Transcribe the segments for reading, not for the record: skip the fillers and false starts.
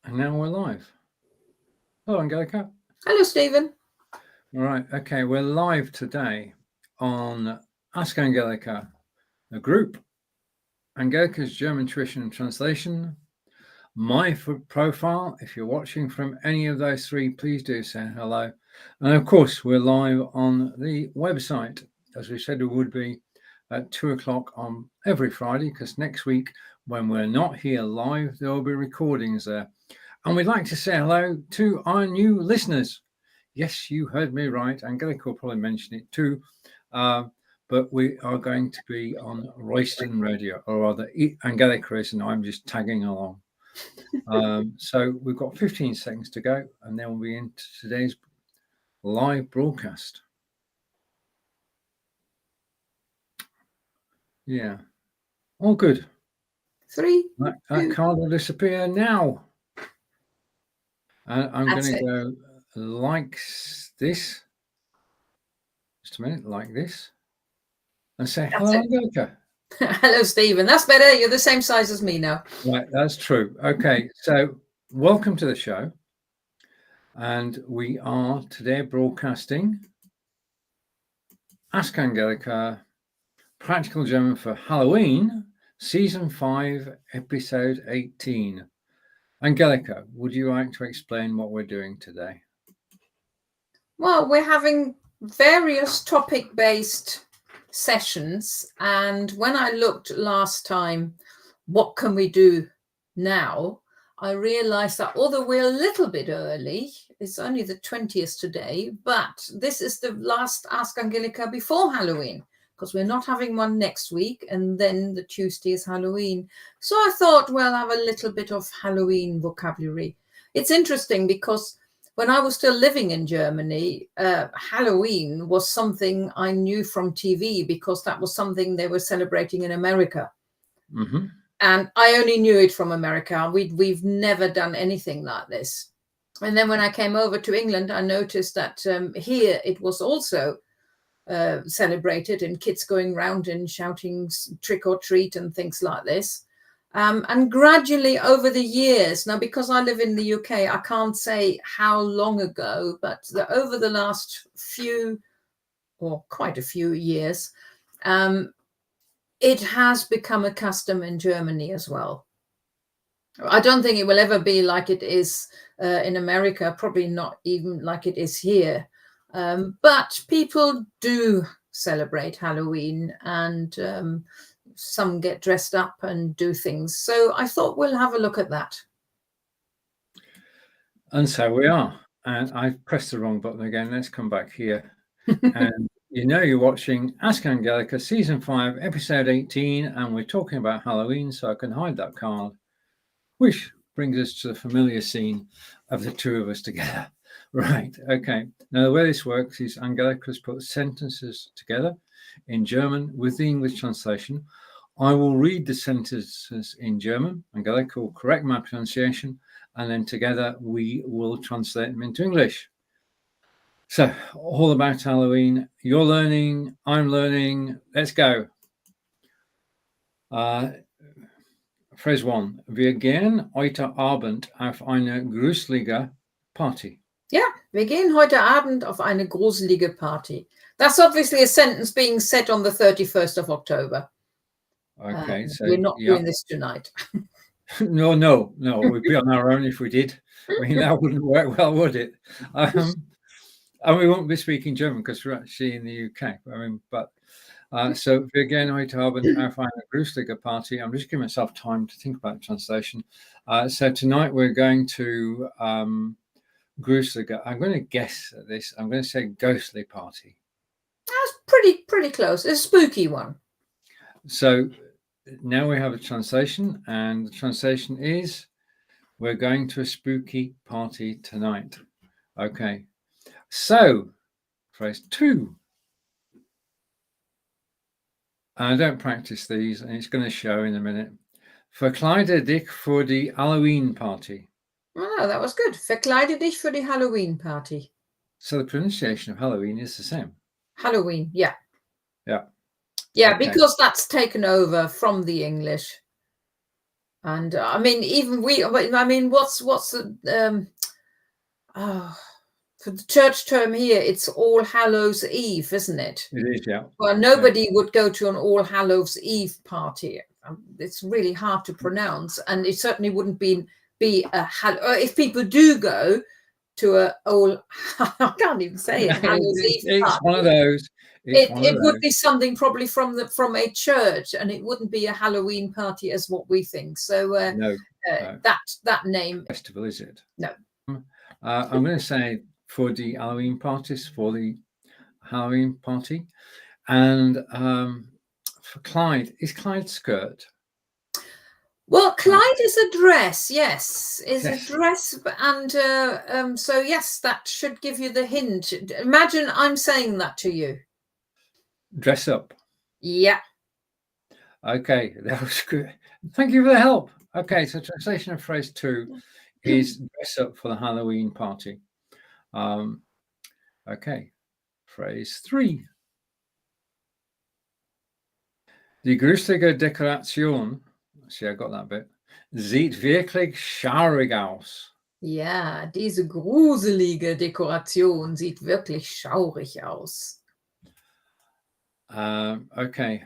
And now we're live. Hello, Angelika. Hello, Steven. All right. Okay. We're live today on Ask Angelika, a group, Angelika's German tuition and translation, my profile. If you're watching from any of those three, please do say hello. And of course, we're live on the website, as we said we would be at 2:00 on every Friday, because next week, when we're not here live, there will be recordings there. And we'd like to say hello to our new listeners. Yes, you heard me right. Angelika will probably mention it too. But we are going to be on Royston Radio, or rather, Angelika is, and I'm just tagging along. So we've got 15 seconds to go, and then we'll be into today's live broadcast. Yeah. All good. 3. That card will disappear now. I'm going to go like this. Just a minute, like this. And say, hello, Angelika. Hello, Steven. That's better. You're the same size as me now. Right, that's true. Okay, so welcome to the show. And we are today broadcasting Ask Angelika, Practical German for Halloween, Season 5, Episode 18. Angelika, would you like to explain what we're doing today? Well, we're having various topic-based sessions. And when I looked last time, what can we do now? I realized that although we're a little bit early, it's only the 20th today, but this is the last Ask Angelika before Halloween, because we're not having one next week, and then the Tuesday is Halloween. So I thought, well, I'll have a little bit of Halloween vocabulary. It's interesting because when I was still living in Germany, Halloween was something I knew from TV, because that was something they were celebrating in America. Mm-hmm. And I only knew it from America. We've never done anything like this. And then when I came over to England, I noticed that here it was also celebrated, and kids going round and shouting trick or treat and things like this. And gradually over the years, now because I live in the UK, I can't say how long ago, but over the last few, or quite a few years, it has become a custom in Germany as well. I don't think it will ever be like it is in America, probably not even like it is here. But people do celebrate Halloween, and some get dressed up and do things. So I thought we'll have a look at that. And so we are. And I pressed the wrong button again. Let's come back here. And you're watching Ask Angelika, Season 5, Episode 18, and we're talking about Halloween, so I can hide that card, which brings us to the familiar scene of the two of us together. Right, okay. Now, the way this works is Angelika's put sentences together in German with the English translation. I will read the sentences in German. Angelika will correct my pronunciation, and then together we will translate them into English. So, all about Halloween. You're learning, I'm learning. Let's go. Phrase 1. Wir gehen heute Abend auf eine gruselige Party. Yeah, wir gehen heute Abend auf eine gruselige Party. That's obviously a sentence being said on the 31st of October. Okay, so we're not doing this tonight. No, we'd be on our own if we did. I mean, that wouldn't work well, would it? And we won't be speaking German because we're actually in the UK. I mean, but so wir gehen heute Abend auf eine gruselige Party. I'm just giving myself time to think about the translation. So tonight we're going to gruselige. I'm going to guess at this. I'm going to say ghostly party. That's pretty close. It's a spooky one. So now we have a translation, and the translation is, we're going to a spooky party tonight. Okay. So, phrase 2. I don't practice these, and it's going to show in a minute. Verkleide dich für die Halloween-Party. Oh, that was good. Verkleide dich für die Halloween-Party. So the pronunciation of Halloween is the same. Halloween, yeah. Yeah. Yeah, okay. Because that's taken over from the English. And I mean, even I mean, what's the for the church term here, it's All Hallows Eve, isn't it? It is, yeah. Well, nobody would go to an All Hallows Eve party. It's really hard to pronounce, and it certainly wouldn't be a if people do go to a I can't even say it. Hallows Eve It's party. one of those. It would be something probably from a church, and it wouldn't be a Halloween party as what we think. So no. that name Festival, is it? No. I'm going to say for the Halloween parties, for the Halloween party, and for Clyde, is Clyde skirt? Well, Clyde is a dress, yes, Yes. a dress, and so yes, that should give you the hint. Imagine I'm saying that to you. Dress up. Yeah. Okay, that was good. Thank you for the help. Okay, so translation of phrase 2 is dress up for the Halloween party. Okay, phrase 3. Die gruselige Dekoration, see, I got that bit, sieht wirklich schaurig aus. Ja, diese gruselige Dekoration sieht wirklich schaurig aus. Okay,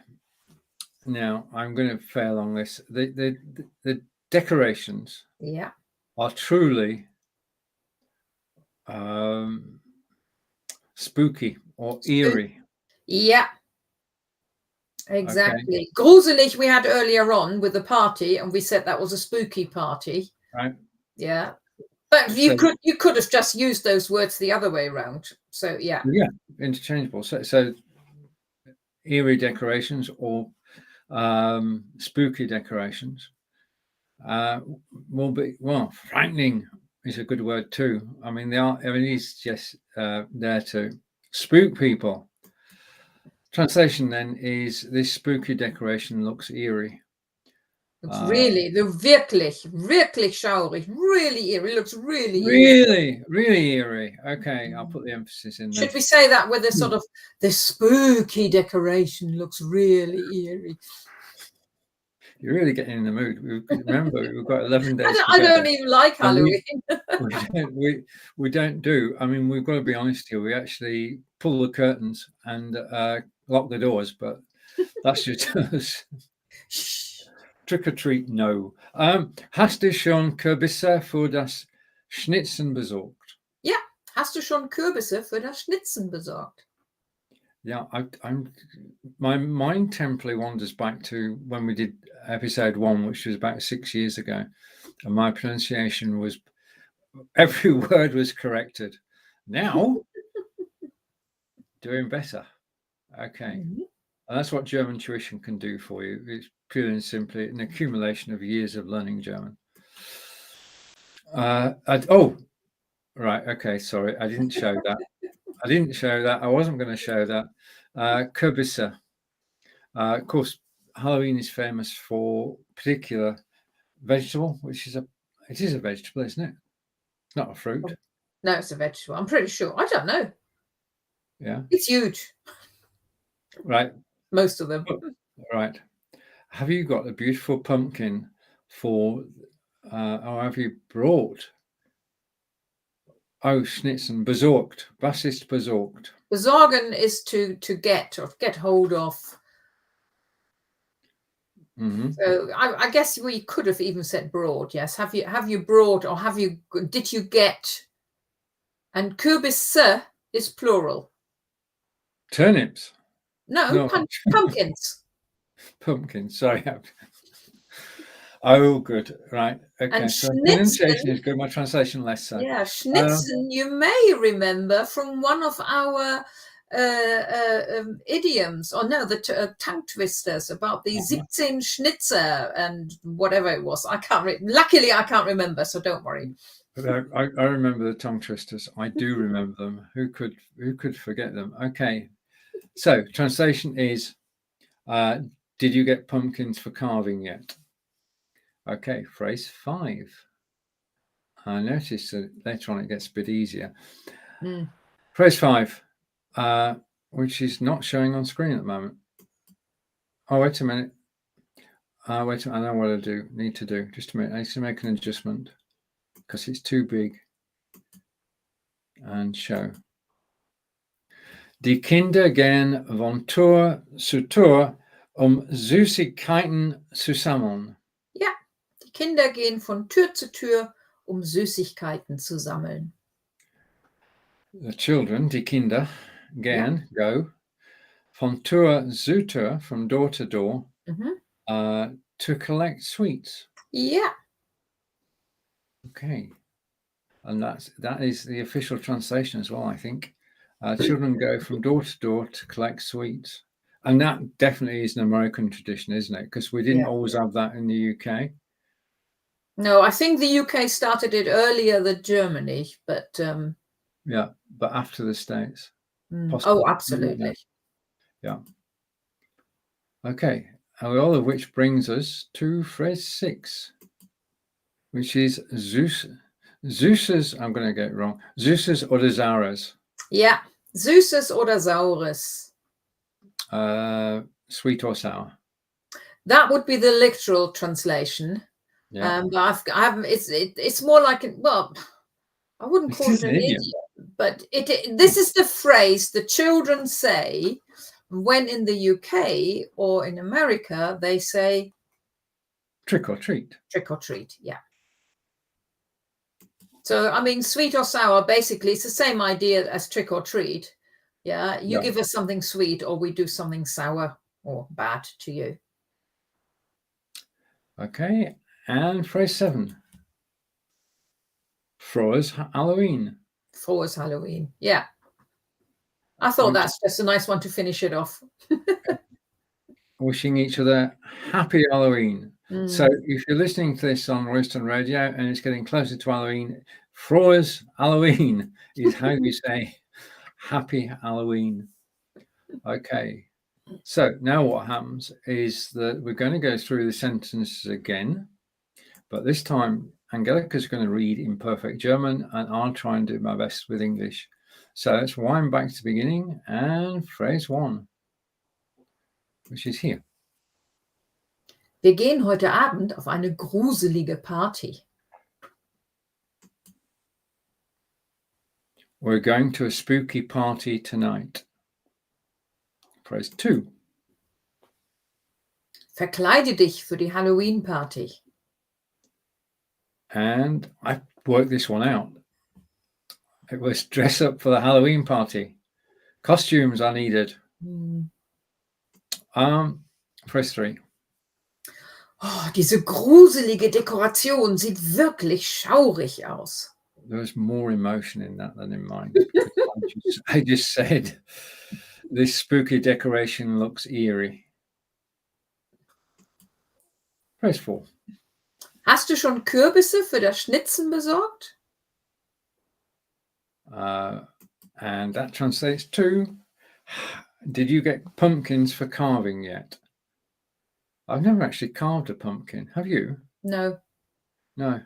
now I'm going to fail on this. The decorations, yeah, are truly spooky or eerie. Yeah, exactly. Okay. Gruselig we had earlier on with the party, and we said that was a spooky party. Right. Yeah. But you could have just used those words the other way around. So yeah. Yeah, interchangeable. So eerie decorations or spooky decorations. Frightening is a good word too. I mean, it's just there to spook people. Translation then is this spooky decoration looks eerie. It's really, wirklich schaurig, really eerie. It looks really eerie. Really eerie. Okay, I'll put the emphasis in there. Should we say that with a sort of the spooky decoration looks really eerie? You're really getting in the mood. Remember, we've got 11 days. I don't even like Halloween. We don't do. I mean, we've got to be honest here. We actually pull the curtains and lock the doors, but that's just us. Trick or treat, no. Hast du schon Kürbisse für das Schnitzen besorgt? Ja, hast du schon Kürbisse für das Schnitzen besorgt? Yeah, my mind temporarily wanders back to when we did episode 1, which was about 6 years ago, and my pronunciation was, every word was corrected. Now, doing better. Okay. And that's what German tuition can do for you. It's purely and simply an accumulation of years of learning German. Right. Okay. Sorry, I didn't show that. I wasn't going to show that. Kürbisse. Of course, Halloween is famous for a particular vegetable, which is it is a vegetable, isn't it? It's not a fruit. No, it's a vegetable. I'm pretty sure. I don't know. Yeah. It's huge. Right. Most of them. Right. Have you got a beautiful pumpkin or have you brought? Oh, schnitzen, besorgt. Was ist besorgt? Besorgen is to get or get hold of. So I guess we could have even said brought. Yes. Have you brought, or did you get? And Kürbisse is plural. Turnips. No. Pumpkins. Pumpkins. Sorry. Oh, good. Right. Okay. And so pronunciation is good. My translation less so. Yeah, schnitzen. You may remember from one of our idioms, or no, the tongue twisters about the 17 Schnitzer and whatever it was. I can't. Luckily, I can't remember, so don't worry. I remember the tongue twisters. I do remember them. Who could forget them? Okay. So translation is, did you get pumpkins for carving yet? Okay, phrase 5. I noticed that later on it gets a bit easier. Phrase 5, which is not showing on screen at the moment. Oh, wait a minute. Wait, I know what I need to do. Just a minute. I need to make an adjustment because it's too big. And show. Die Kinder gehen von Tür zu Tür, Süßigkeiten zu sammeln. Ja, die Kinder gehen von Tür zu Tür, Süßigkeiten zu sammeln. The children, die Kinder, go von Tür zu Tür, from door to door, to collect sweets. Ja. Okay. And that is the official translation as well, I think. Children go from door to door to collect sweets. And that definitely is an American tradition, isn't it? Because we didn't always have that in the UK. No, I think the UK started it earlier than Germany, but yeah, but after the States. Oh, absolutely. Yeah. Okay, all of which brings us to phrase 6, which is Süßes, I'm going to get it wrong, Süßes oder Saures. Yeah, Süßes oder Saures. Sweet or sour. That would be the literal translation. Yeah. But it's more like I wouldn't call it an idiom, but this is the phrase the children say when in the UK or in America they say trick or treat. Trick or treat, yeah. So I mean, sweet or sour, basically it's the same idea as trick or treat. Yeah, you give us something sweet or we do something sour or bad to you. Okay, and phrase 7. Frohes Halloween. Frohes Halloween, yeah. I thought that's just a nice one to finish it off. Wishing each other happy Halloween. So if you're listening to this on Royston Radio and it's getting closer to Halloween, Frohes Halloween is how you say happy Halloween. Okay. So now what happens is that we're going to go through the sentences again, but this time Angelika's going to read in perfect German and I'll try and do my best with English. So let's wind back to the beginning and phrase 1, which is here. Wir gehen heute Abend auf eine gruselige Party. We're going to a spooky party tonight. Phrase 2. Verkleide dich für die Halloween-Party. And I worked this one out. It was dress up for the Halloween party. Costumes are needed. Phrase 3. Oh, diese gruselige Dekoration sieht wirklich schaurig aus. There was more emotion in that than in mine. I just said, this spooky decoration looks eerie. Phrase 4. Hast du schon Kürbisse für das Schnitzen besorgt? And that translates to, did you get pumpkins for carving yet? I've never actually carved a pumpkin. Have you? No. No.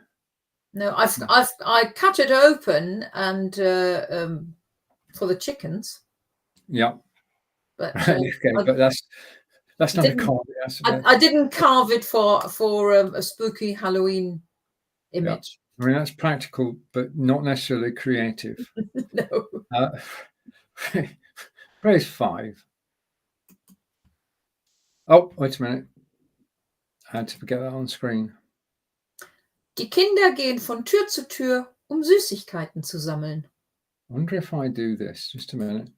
No, I cut it open and for the chickens. Yeah. But okay, but that's not a carve. I didn't carve it for a spooky Halloween image. Yeah. I mean, that's practical, but not necessarily creative. No. Phrase 5. Oh, wait a minute. I had to get that on screen. Die Kinder gehen von Tür zu Tür, Süßigkeiten zu sammeln. I wonder if I do this. Just a minute.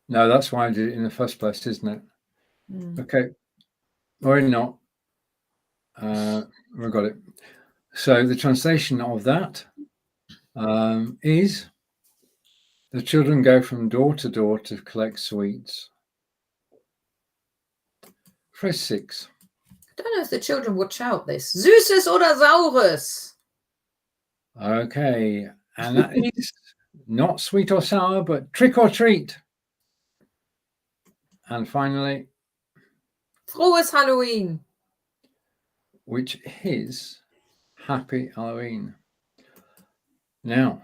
No, that's why I did it in the first place, isn't it? Okay. Or not. We got it. So the translation of that is the children go from door to door to collect sweets. Phrase 6. I don't know if the children would shout this. Süßes oder Saures? Okay. And that is not sweet or sour, but trick or treat. And finally, Frohes Halloween. Which is happy Halloween. Now,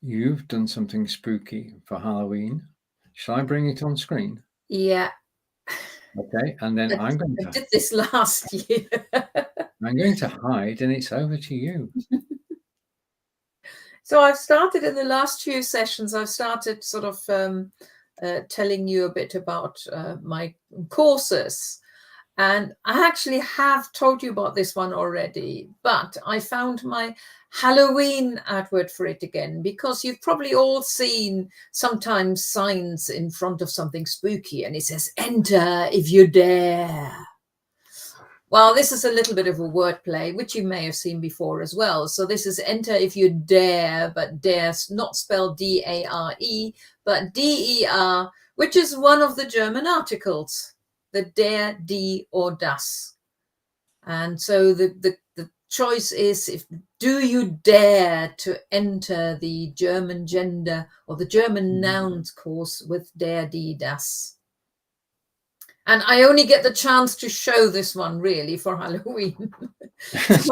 You've done something spooky for Halloween. Shall I bring it on screen? Yeah. Okay, and then I I'm did this last year. going to hide, and it's over to you. So I've started in the last few sessions, I've started sort of telling you a bit about my courses. And I actually have told you about this one already, but I found my Halloween advert for it again, because you've probably all seen sometimes signs in front of something spooky and it says, "Enter if you dare." Well, this is a little bit of a wordplay, which you may have seen before as well. So this is "enter if you dare," but dare's not spelled D-A-R-E, but D-E-R, which is one of the German articles, the der, die, or das. And so the choice is, do you dare to enter the German gender or the German nouns course with der, die, das? And I only get the chance to show this one really for Halloween.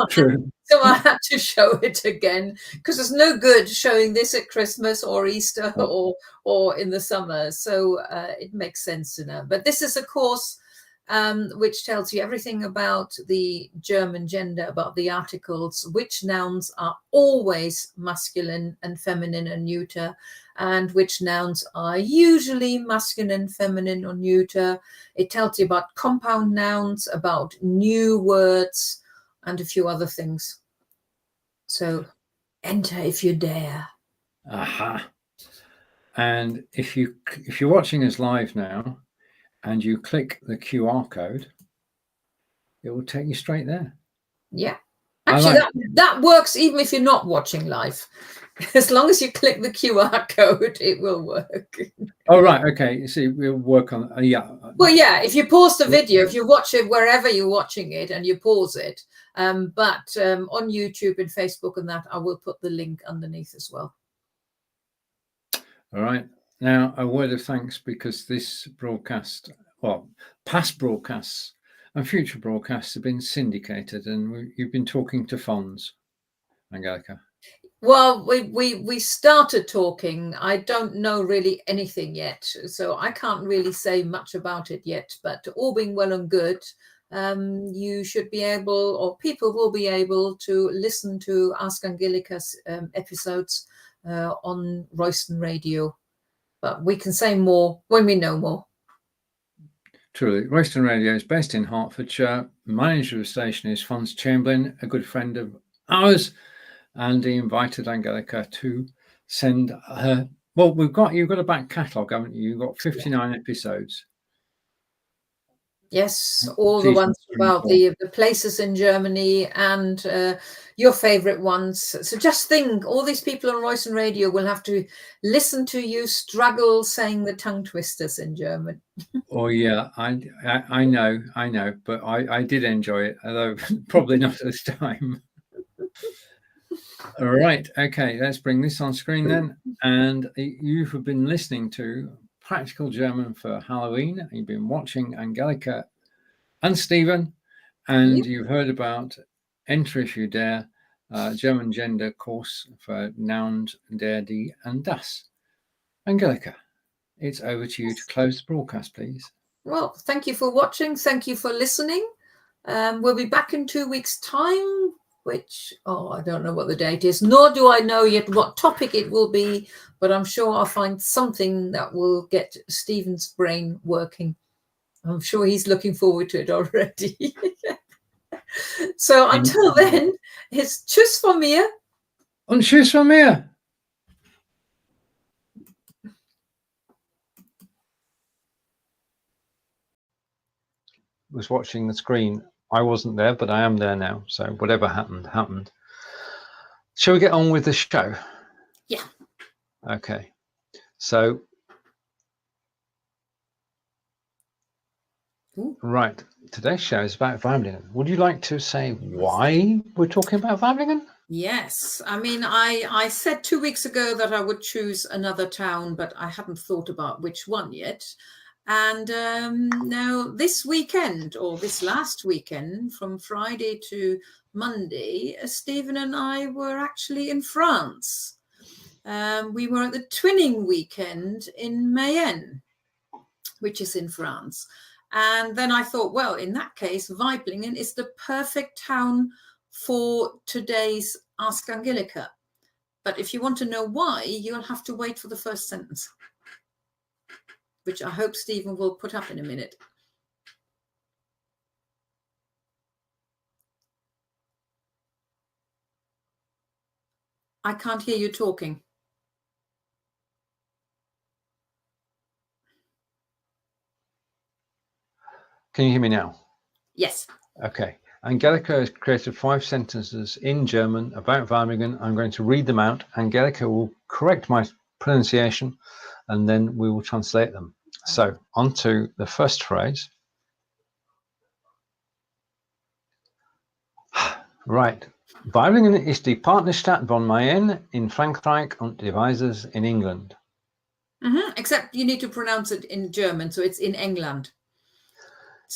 True. So I had to show it again, because it's no good showing this at Christmas or Easter or in the summer. So it makes sense to know. But this is a course which tells you everything about the German gender, about the articles, which nouns are always masculine and feminine and neuter, and which nouns are usually masculine, feminine, or neuter. It tells you about compound nouns, about new words, and a few other things. So enter if you dare. Aha. And if you're watching us live now and you click the QR code, it will take you straight there. Yeah. Actually, that works even if you're not watching live. As long as you click the QR code, it will work. Oh, right. Okay. See, we'll work on, yeah. Well, yeah, if you pause the video, if you watch it wherever you're watching it and you pause it, but on YouTube and Facebook and that, I will put the link underneath as well. All right. Now, a word of thanks, because this broadcast, well, past broadcasts and future broadcasts have been syndicated, and you've been talking to Fonz, Angelika. Well, we started talking. I don't know really anything yet, so I can't really say much about it yet. But all being well and good, you should be able, or people will be able, to listen to Ask Angelika's episodes on Royston Radio. But we can say more when we know more. Truly, Royston Radio is based in Hertfordshire. Manager of the station is Fonz Chamberlain, a good friend of ours, and he invited Angelika to send her. Well, you've got a back catalogue, haven't you? You've got 59 episodes. Yes, all the ones about the places in Germany and your favorite ones. So just think, all these people on Royston Radio will have to listen to you struggle saying the tongue twisters in German. Oh yeah, I know, but I did enjoy it, although probably not at this time. All right, okay, let's bring this on screen then. And you've been listening to Practical German for Halloween. You've been watching Angelika and Steven, and you've heard about Enter If You Dare, German gender course for nouns, der, die, and das. Angelika, it's over to you to close the broadcast, please. Well, thank you for watching. Thank you for listening. We'll be back in 2 weeks' time, which, I don't know what the date is, nor do I know yet what topic it will be, but I'm sure I'll find something that will get Steven's brain working. I'm sure he's looking forward to it already. So until then, it's tschüss von mir. Und tschüss von mir. Was watching the screen. I wasn't there, but I am there now. So whatever happened, happened. Shall we get on with the show? Yeah. Okay. So, right. Today's show is about Weiblichen. Would you like to say why we're talking about Weiblichen? Yes. I mean, I said 2 weeks ago that I would choose another town, but I hadn't thought about which one yet. And now this weekend, or this last weekend, from Friday to Monday, Steven and I were actually in France. we were at the twinning weekend in Mayenne, which is in France. And then I thought, well, in that case, Weiblingen is the perfect town for today's Ask Angelika. But if you want to know why, you'll have to wait for the first sentence, which I hope Steven will put up in a minute. I can't hear you talking. Can you hear me now? Yes. Okay. Angelika has created 5 sentences in German about Weiblingen. I'm going to read them out. Angelika will correct my pronunciation and then we will translate them. So on to the first phrase. Right. Weiblingen ist die Partnerstadt von Mayenne in Frankreich und Devizes in England. Except you need to pronounce it in German, so it's in England.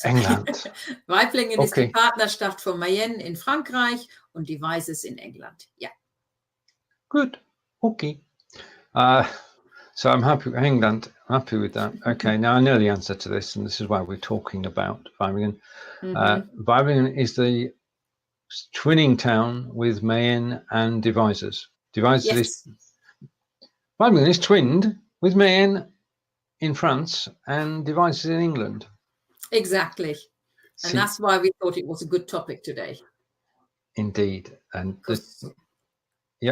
England. Weiblingen ist die Partnerstadt von Mayenne in Frankreich und Devizes in England. Yeah. Good. Okay. So I'm happy. England. I'm happy with that. Okay. Now I know the answer to this, and this is why we're talking about Weiblingen. Weiblingen is the twinning town with Mayenne and Devizes. Devizes is Weiblingen is twinned with Mayenne in France and Devizes in England. Exactly. And that's why we thought it was a good topic today. Indeed. And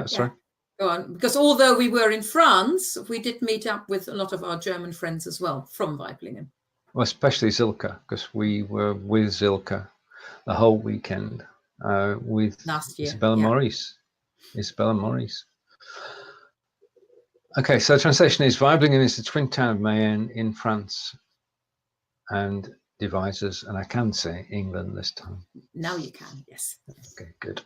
sorry. Go on. Because although we were in France, we did meet up with a lot of our German friends as well from Weiblingen. Well, especially Zilka, because we were with Zilka the whole weekend with last year. Isabella Maurice. Isabella Maurice. Okay, so the translation is Weiblingen is the twin town of Mayenne in France and Devizes, and I can say England this time. Now you can, yes. Okay, good.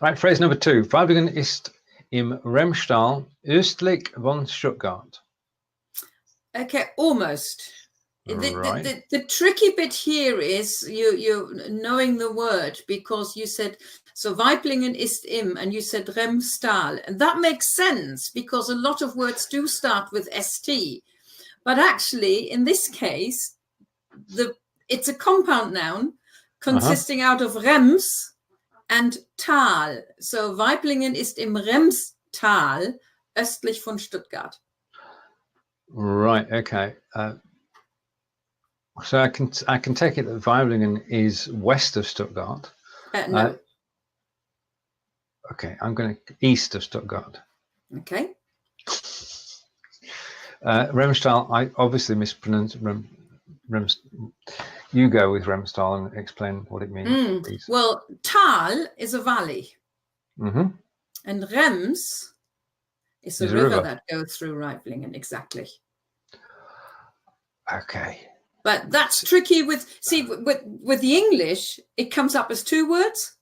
Right, phrase number 2. Weiblingen ist im Remstal östlich von Stuttgart. Okay, almost. Right. The tricky bit here is you knowing the word, because you said, so Weiblingen ist im, and you said Remstal. And that makes sense because a lot of words do start with ST. But actually, in this case, it's a compound noun consisting out of Rems and Tal. So Weiblingen ist im Remstal östlich von Stuttgart. Right, okay. So I can take it that Weiblingen is west of Stuttgart. No. Okay, I'm going to east of Stuttgart. Okay. Remstal, I obviously mispronounced Rems. You go with Remstal and explain what it means, please. Well, Tal is a valley. And Rems is a river that goes through Weiblingen, exactly. Okay. But that's tricky with the English, it comes up as 2 words.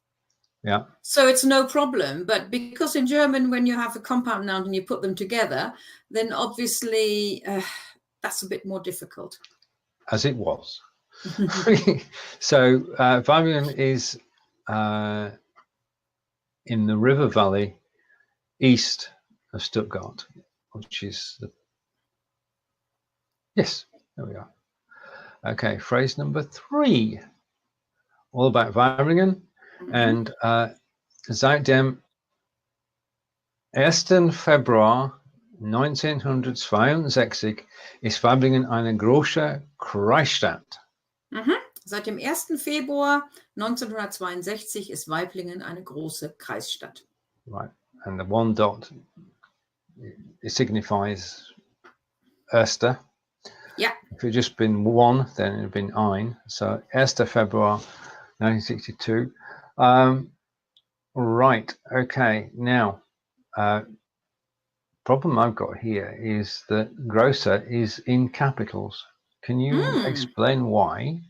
Yeah. So it's no problem. But because in German, when you have a compound noun and you put them together, then obviously that's a bit more difficult. As it was. So Weiblingen is in the river valley east of Stuttgart, which is yes, there we are. Okay, phrase number 3, all about Weiblingen. And seit dem 1. Februar 1962 ist Weiblingen eine große Kreisstadt. Seit dem 1. Februar 1962 ist Weiblingen eine große Kreisstadt. Right, and the 1 dot, it signifies Erster. Yeah. If it had just been 1, then it would have been ein. So 1. Februar 1962. Right, okay. Now, problem I've got here is that große is in capitals. Can you explain why?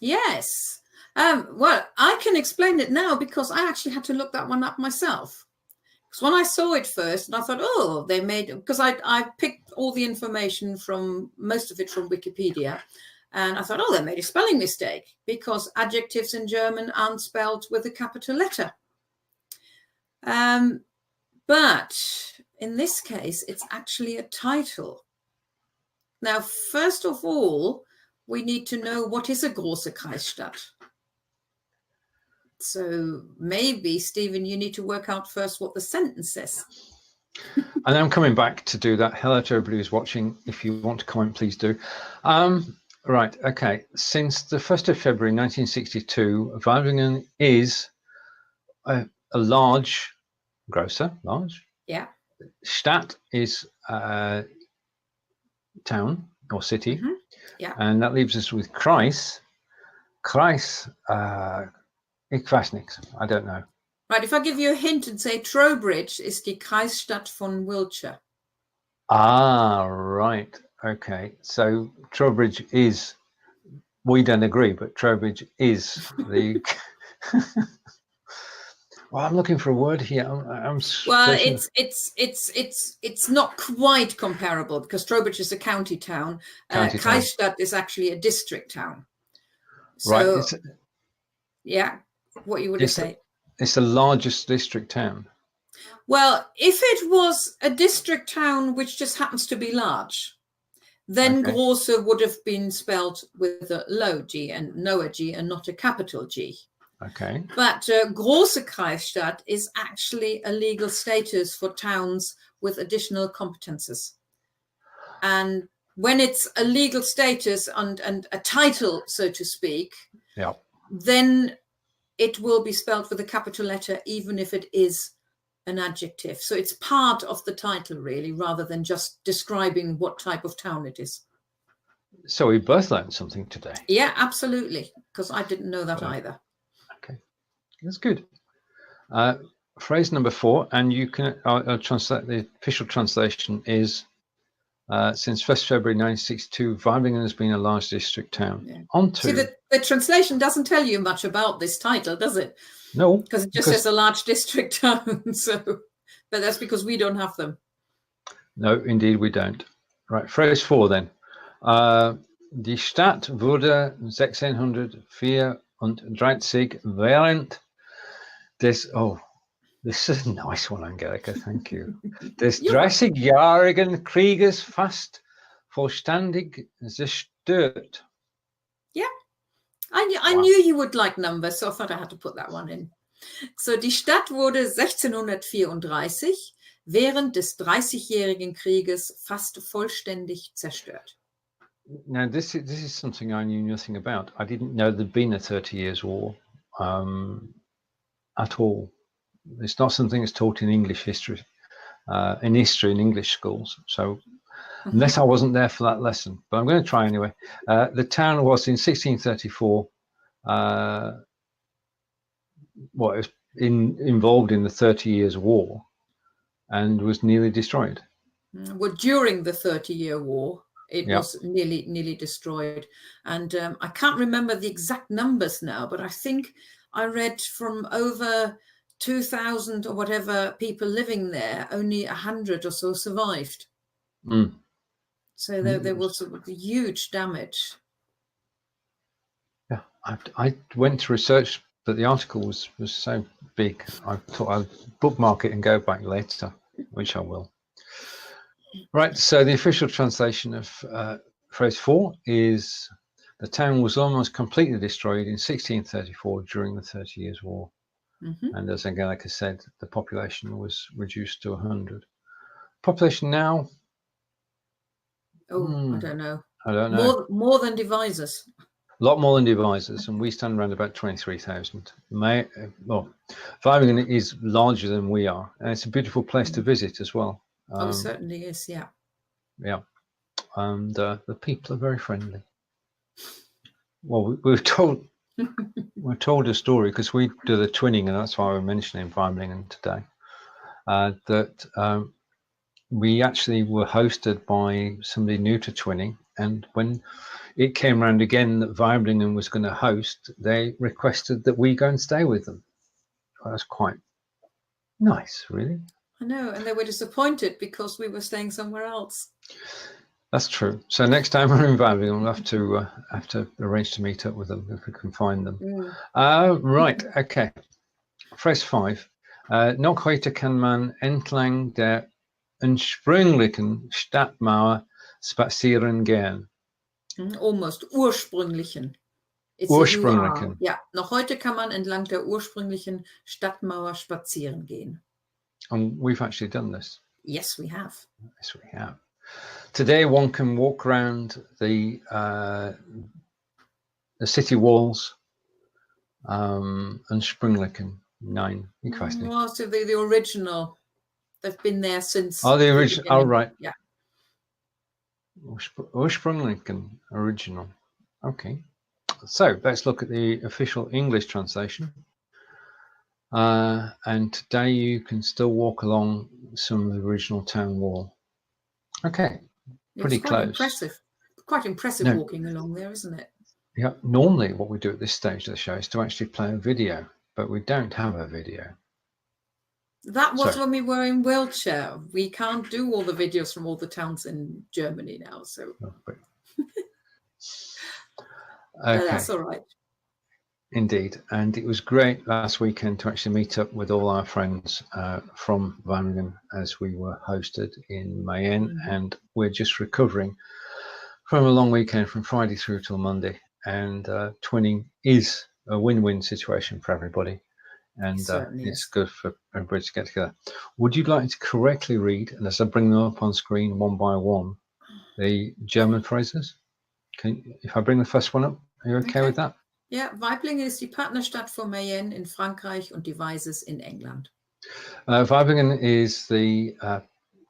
Yes. Well, I can explain it now because I actually had to look that one up myself. Because when I saw it first, and I thought, oh, they made, because I picked all the information from, most of it from Wikipedia, and I thought, oh, they made a spelling mistake because adjectives in German aren't spelled with a capital letter. But in this case, it's actually a title. Now, first of all, we need to know what is a große Kreisstadt. So maybe, Stephen, you need to work out first what the sentence says. And I'm coming back to do that. Hello to everybody who's watching. If you want to comment, please do. Right, okay. Since the 1st of February 1962, Weibingen is a large, grosser, large. Yeah. Stadt is town or city. Mm-hmm. Yeah. And that leaves us with Kreis. Kreis, ich weiß nichts. I don't know. Right, if I give you a hint and say Trowbridge is die Kreisstadt von Wiltshire. Ah, right. Okay. So Trowbridge is, we don't agree, but Trowbridge is the... Well, I'm looking for a word here. Well, it's not quite comparable because Trowbridge is a county town. Kreisstadt is actually a district town. So, right. yeah, what you would say? It's the largest district town. Well, if it was a district town which just happens to be large, then Okay. Große would have been spelled with a low G and no G and not a capital G. Okay. But Große Kreisstadt is actually a legal status for towns with additional competences. And when it's a legal status and a title, so to speak, yeah, then it will be spelled with a capital letter, even if it is an adjective. So it's part of the title, really, rather than just describing what type of town it is. So we both learned something today. Yeah, absolutely, because I didn't know that either. Okay, that's good. Phrase number 4, and you can translate. The official translation is since 1st February 1962, Weibingen has been a large district town. Yeah. On to... See, the translation doesn't tell you much about this title, does it? No, because it just says a large district town. So, but that's because we don't have them. No, indeed we don't. Right, phrase 4 then. Die Stadt wurde 1634 während des... Oh, this is a nice one, Angelika, thank you. Des 30-jährigen Krieges fast vollständig zerstört. Yeah, I knew you would like numbers, so I thought I had to put that one in. So, die Stadt wurde 1634 während des 30-jährigen Krieges fast vollständig zerstört. Now, this is something I knew nothing about. I didn't know there'd been a 30 Years' War at all. It's not something that's taught in English history, in English schools. So unless I wasn't there for that lesson, but I'm going to try anyway. The town was in 1634, involved in the 30 Years' War and was nearly destroyed. Well, during the 30-year war, it was nearly destroyed. And I can't remember the exact numbers now, but I think I read from over 2,000 or whatever people living there, only 100 or so survived. So there was huge damage. Yeah, I went to research, but the article was so big. I thought I'd bookmark it and go back later, which I will. Right, so the official translation of phrase 4 is the town was almost completely destroyed in 1634 during the 30 Years' War. And as Angelika said, the population was reduced to 100. Population now? Oh, I don't know. I don't know. More than devisers. A lot more than devisers, and we stand around about 23,000. Weibingen is larger than we are, and it's a beautiful place to visit as well. It certainly is, yeah. Yeah, and the people are very friendly. Well, we're told a story because we do the twinning, and that's why we're mentioning Weibingen today. That we actually were hosted by somebody new to twinning, and when it came around again that Weibingen was going to host, they requested that we go and stay with them. Well, that's quite nice, really. I know, and they were disappointed because we were staying somewhere else. That's true. So next time we're in Weibingen, we'll have to arrange to meet up with them if we can find them. Right. Okay. Phrase 5. Noch heute kann man entlang der ursprünglichen Stadtmauer spazieren gehen. Almost ursprünglichen. It's Ursprünglichen. Ja, noch heute kann man entlang der ursprünglichen Stadtmauer spazieren gehen. And we've actually done this. Yes, we have. Yes, we have. Today, one can walk around the city walls. Ursprünglichen. Nein, ich weiß nicht. Well, so the original. They've been there since. Oh, the original. Oh, right. Yeah. Ursprünglichen, original. Okay. So let's look at the official English translation. And today you can still walk along some of the original town wall. Okay. Pretty it's quite close. Impressive. Quite impressive walking along there, isn't it? Yeah. Normally what we do at this stage of the show is to actually play a video, but we don't have a video. That was when we were in wheelchair. We can't do all the videos from all the towns in Germany now, so Okay. That's all right. Indeed, and it was great last weekend to actually meet up with all our friends from Vibingen as we were hosted in Mayenne, and we're just recovering from a long weekend from Friday through till Monday, and twinning is a win-win situation for everybody. And it's good for everybody to get together. Would you like to correctly read, and as I bring them up on screen one by one, the German phrases? If I bring the first one up, are you okay with that? Ja, Waiblingen ist die Partnerstadt von Mayenne in Frankreich und Devizes in England. Waiblingen is the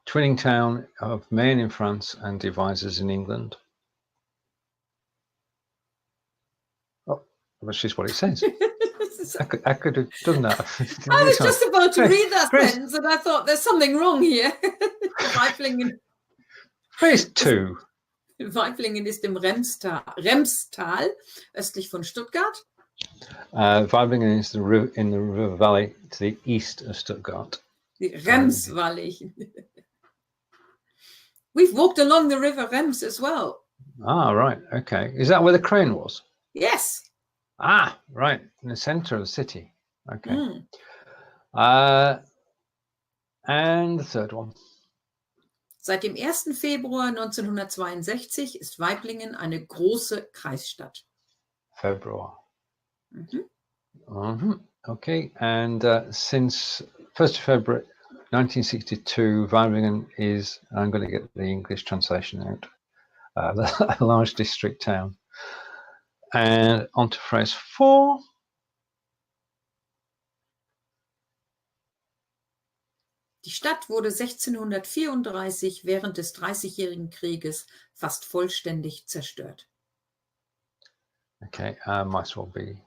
twinning town of Mayenne in France and Devizes in England. Oh, that's just what it says. I could have done that. I was just about to read that sentence and I thought there's something wrong here. Waiblingen. Phrase 2. Waiblingen ist im Remstal, östlich von Stuttgart. Waiblingen is in the river valley to the east of Stuttgart. The Rems Valley. We've walked along the river Rems as well. Ah, right. Okay. Is that where the crane was? Yes. Ah, right. In the center of the city. Okay. And the third one. Seit dem 1. Februar 1962 ist Waiblingen eine große Kreisstadt. Februar. Okay, and since 1st of February 1962, Waiblingen is, I'm going to get the English translation out, a large district town. And on to phrase 4. Die Stadt wurde 1634 während des Dreißigjährigen Krieges fast vollständig zerstört. Okay, might as well be,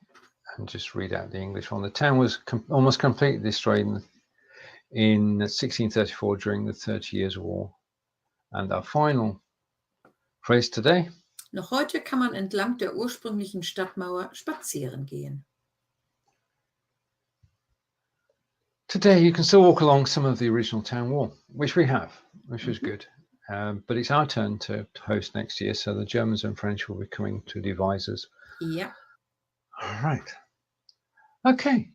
and just read out the English one. The town was almost completely destroyed in 1634 during the 30 Years' War. And our final phrase today. Noch heute kann man entlang der ursprünglichen Stadtmauer spazieren gehen. Today you can still walk along some of the original town wall, which we have, which was good. But it's our turn to host next year, so the Germans and French will be coming to Devizes. Yeah. All right. Okay.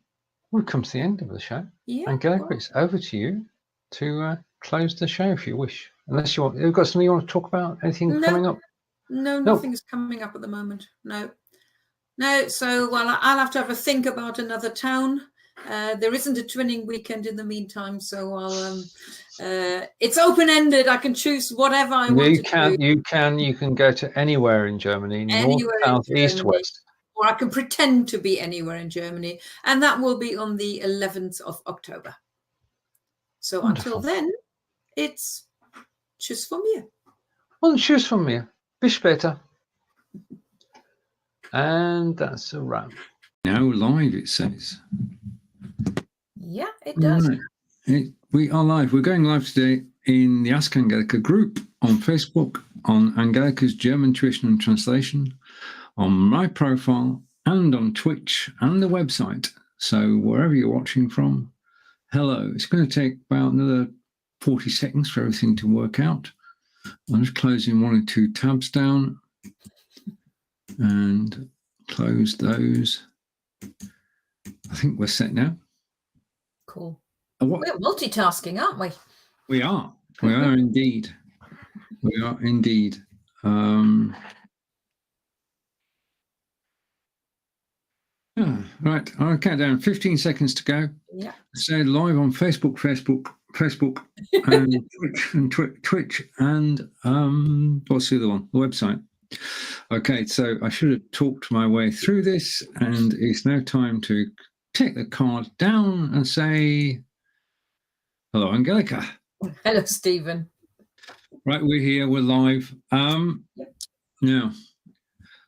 We've come to the end of the show. Yeah. Angelika, it's over to you to close the show if you wish. Unless you've got something you want to talk about, anything coming up? No, nothing's coming up at the moment. No. So, well, I'll have to have a think about another town. There isn't a twinning weekend in the meantime, so I'll it's open-ended. I can choose whatever I want to do. You can go to anywhere in Germany, north, south, east, west. Or I can pretend to be anywhere in Germany, and that will be on the 11th of October. So Wonderful. Until then, it's tschüss von mir. Und tschüss von mir. Bis später. And that's a wrap. Now live, it says. Yeah, it does. Right. We are live. We're going live today in the Ask Angelika group on Facebook, on Angelika's German Tuition and Translation, on my profile, and on Twitch and the website. So wherever you're watching from, hello. It's going to take about another 40 seconds for everything to work out. I'm just closing 1 or 2 tabs down and close those. I think we're set now. Cool. We're multitasking, aren't we? We are. We are indeed. We are indeed. Right, I'll count down 15 seconds to go. Yeah. So live on Facebook, and Twitch, and what's the other one? The website. Okay, so I should have talked my way through this, and it's now time to take the card down and say hello, Angelika. Hello, Steven. Right, we're here, we're live. Now,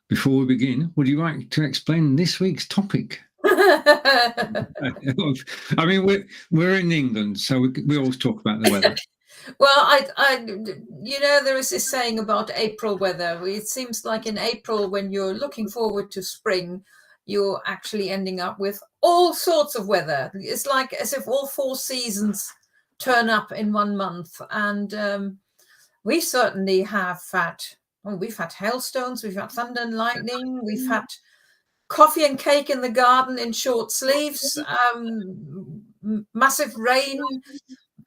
before we begin, would you like to explain this week's topic? I mean, we're in England, so we always talk about the weather. Well, there is this saying about April weather. It seems like in April, when you're looking forward to spring, you're actually ending up with all sorts of weather. It's like as if all 4 seasons turn up in one month. And we certainly have we've had hailstones, we've had thunder and lightning, we've had coffee and cake in the garden in short sleeves, massive rain,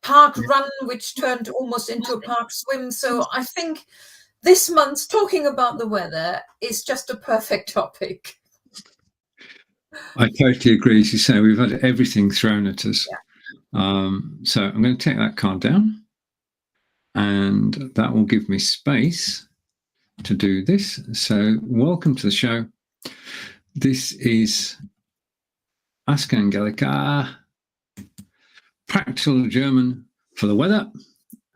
park run, which turned almost into a park swim. So I think this month's talking about the weather is just a perfect topic. I totally agree. As you say, we've had everything thrown at us. Yeah. So I'm going to take that card down, and that will give me space to do this. So welcome to the show. This is Ask Angelika, Practical German for the Weather,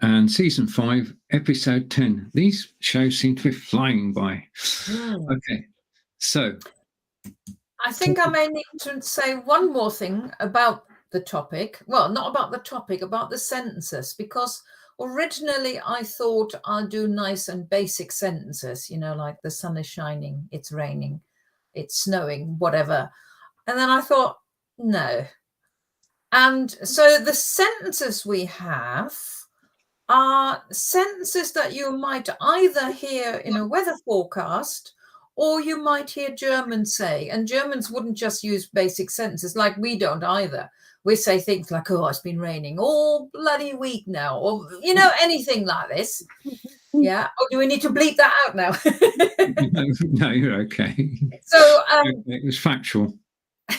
and Season 5, Episode 10. These shows seem to be flying by. Okay, so I think I may need to say one more thing about the topic. Well, not about the topic, about the sentences, because originally I thought I'll do nice and basic sentences, like the sun is shining, it's raining, it's snowing, whatever. And then I thought, no. And so the sentences we have are sentences that you might either hear in a weather forecast, or you might hear Germans say. And Germans wouldn't just use basic sentences like we don't either. We say things like, oh, it's been raining all bloody week now, or, anything like this. Yeah. Or do we need to bleep that out now? No, you're okay. So it was factual.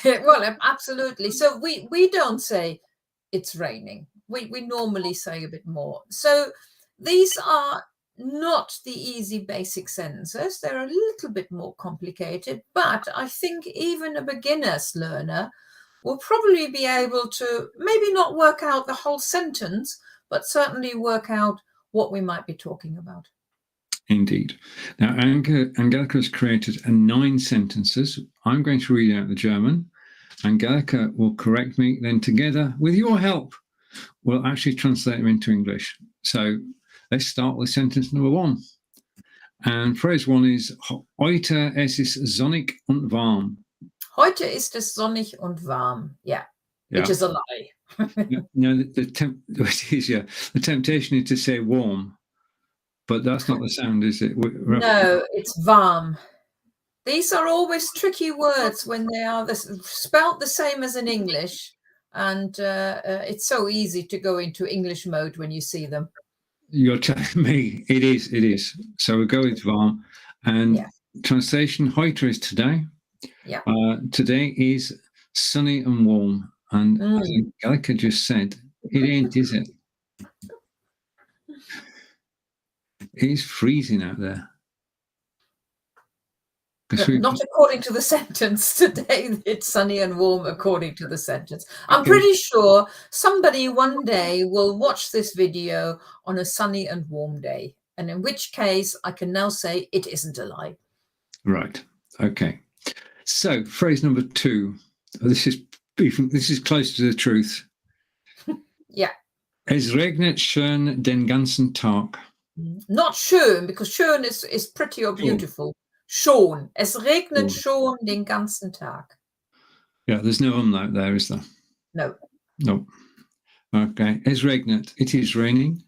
Well, absolutely. So we don't say it's raining. We normally say a bit more. So these are not the easy basic sentences. They're a little bit more complicated, but I think even a beginner's learner will probably be able to maybe not work out the whole sentence, but certainly work out what we might be talking about. Indeed. Now, Angelika has created 9 sentences. I'm going to read out the German. Angelika will correct me. Then together, with your help, we'll actually translate them into English. So let's start with sentence number 1. And phrase 1 is, Heute es ist sonnig und warm. Heute ist es sonnig und warm. Yeah. Which is a lie. No, the temptation is to say warm. But that's not the sound, is it? No, it's warm. These are always tricky words when they are spelt the same as in English. And it's so easy to go into English mode when you see them. You're telling me it is. So we'll go with warm. And translation, heute is today. Yeah. Today is sunny and warm. And as Angelika just said, it ain't, is it? It's freezing out there. Not according to the sentence. Today it's sunny and warm according to the sentence. I'm pretty sure somebody one day will watch this video on a sunny and warm day. And in which case I can now say it isn't a lie. Right. Okay. So phrase number 2. This is close to the truth. Yeah. Es regnet schön den ganzen Tag. Not schön, because schön is pretty or beautiful. Schon. Es regnet schon den ganzen Tag. Yeah, there's no umlaut there, is there? No. No. Okay. Es regnet. It is raining.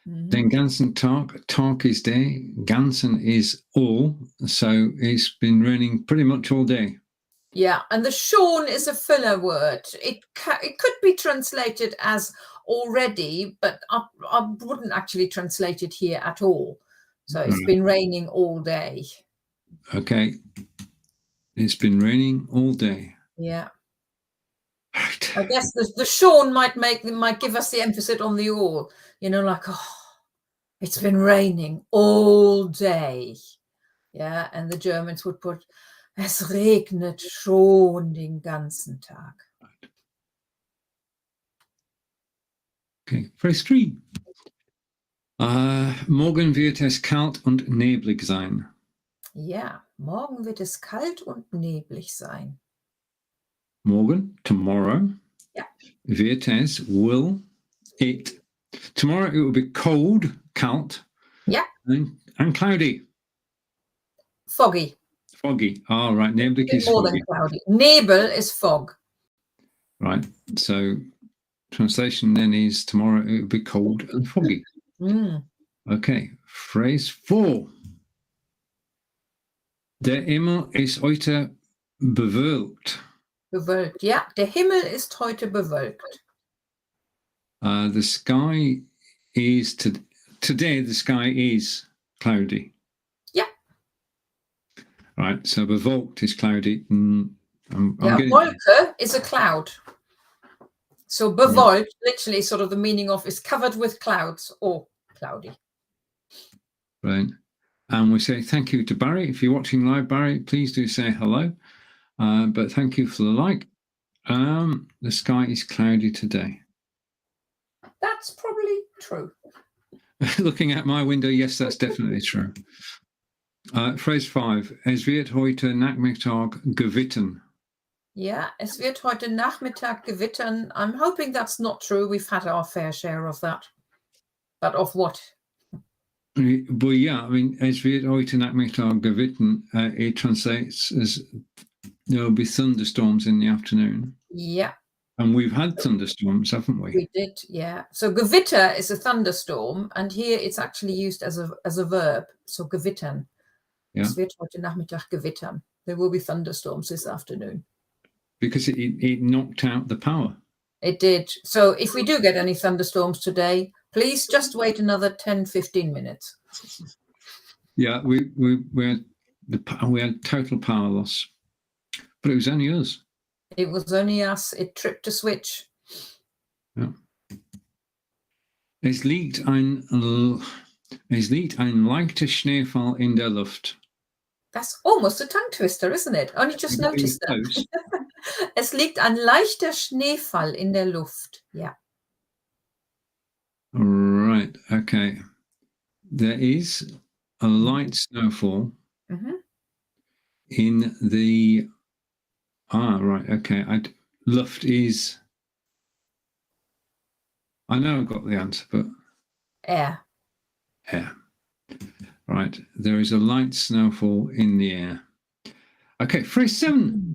Den ganzen Tag. Tag is day. Ganzen is all. So it's been raining pretty much all day. Yeah, and the schon is a filler word. It could be translated as already, but I wouldn't actually translate it here at all. So it's been raining all day. Okay. It's been raining all day. Yeah. Right. I guess the Sean might give us the emphasis on the all, like, oh, it's been raining all day. Yeah, and the Germans would put, es regnet schon den ganzen Tag. Okay, phrase 3. Morgen wird es kalt und neblig sein. Ja, morgen wird es kalt und neblig sein. Morgen, tomorrow. Ja. Wird es, will it. Tomorrow it will be cold, kalt. Ja. And cloudy. Foggy. Foggy. Oh, right. Neblig is more foggy. than cloudy. Nebel is fog. Right. So translation then is tomorrow it will be cold and foggy. Okay. Phrase 4. Der Himmel ist heute bewölkt. Bewölkt. Ja, der Himmel ist heute bewölkt. The sky is today. The sky is cloudy. Ja. Right. So bewölkt is cloudy. Wolke is a cloud. So bewölkt, literally, sort of the meaning of is covered with clouds or cloudy. Right. And we say thank you to Barry. If you're watching live, Barry, please do say hello. But thank you for the like. The sky is cloudy today. That's probably true. Looking at my window, yes, that's definitely true. Phrase 5. Es wird heute Nachmittag gewittern. Yeah, es wird heute Nachmittag gewittern. I'm hoping that's not true. We've had our fair share of that. But of what? But yeah, I mean, es wird heute Nachmittag gewittern. It translates as there will be thunderstorms in the afternoon. Yeah. And we've had thunderstorms, haven't we? We did, yeah. So gewitter is a thunderstorm, and here it's actually used as a verb. So gewittern. Yeah. Es wird heute Nachmittag gewittern. There will be thunderstorms this afternoon. Because it knocked out the power. It did. So if we do get any thunderstorms today, please just wait another 10, 15 minutes. Yeah, we had total power loss. But it was only us. It was only us. It tripped a switch. Ja. Es liegt ein leichter Schneefall in der Luft. That's almost a tongue twister, isn't it? Only just noticed that. Es liegt ein leichter Schneefall in der Luft. Yeah. Right. Okay. There is a light snowfall in the. Right. Okay. Luft is. I know I've got the answer, but. Air. Air. Right. There is a light snowfall in the air. Okay. Phrase 7.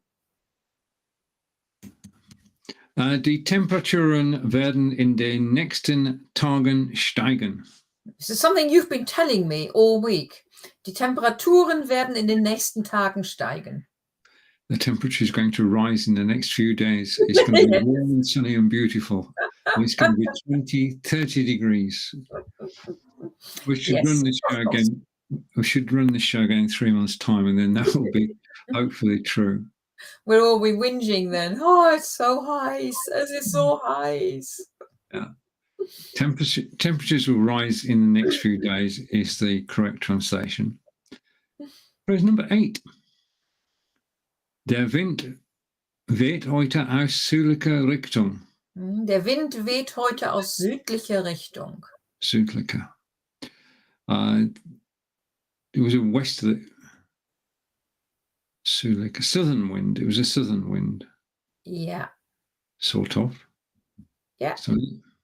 Die Temperaturen werden in den nächsten Tagen steigen. This is something you've been telling me all week. Die Temperaturen werden in den nächsten Tagen steigen. The temperature is going to rise in the next few days. It's going to be warm and sunny and beautiful. And it's going to be 20, 30 degrees. We should run this show again. We should run this show again in 3 months' time, and then that will be hopefully true. We'll all be whinging then. Oh, it's so high. It's so high. Yeah. Temperatures will rise in the next few days is the correct translation. Phrase number 8. Der Wind weht heute aus südlicher Richtung. Der Wind weht heute aus südlicher Richtung. Südlicher. It was a westerly. Südlicher. Southern wind. It was a southern wind. Yeah. Sort of. Yeah.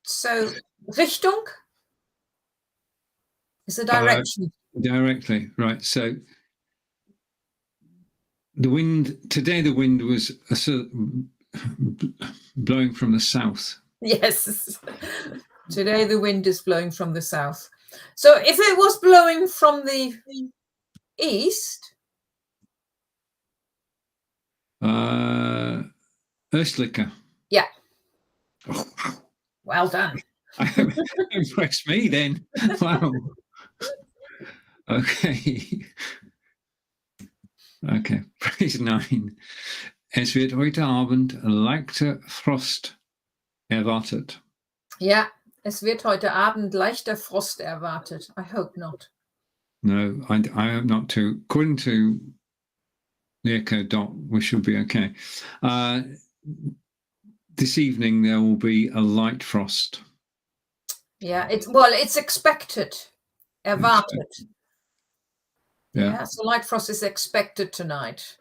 So Richtung is a direction. Directly, right. So the wind was blowing from the south. Yes. Today the wind is blowing from the south. So if it was blowing from the east. Östlicher. Yeah. Oh, wow. Well done. Impress me then. Wow. Okay. Okay. Phrase 9. Es wird heute Abend leichter Frost erwartet. Ja, es wird heute Abend leichter Frost erwartet. I hope not. No, I hope not too. According to the Echo Dot, we should be okay. This evening there will be a light frost. Yeah, it's expected. Erwartet. Yeah. So light frost is expected tonight.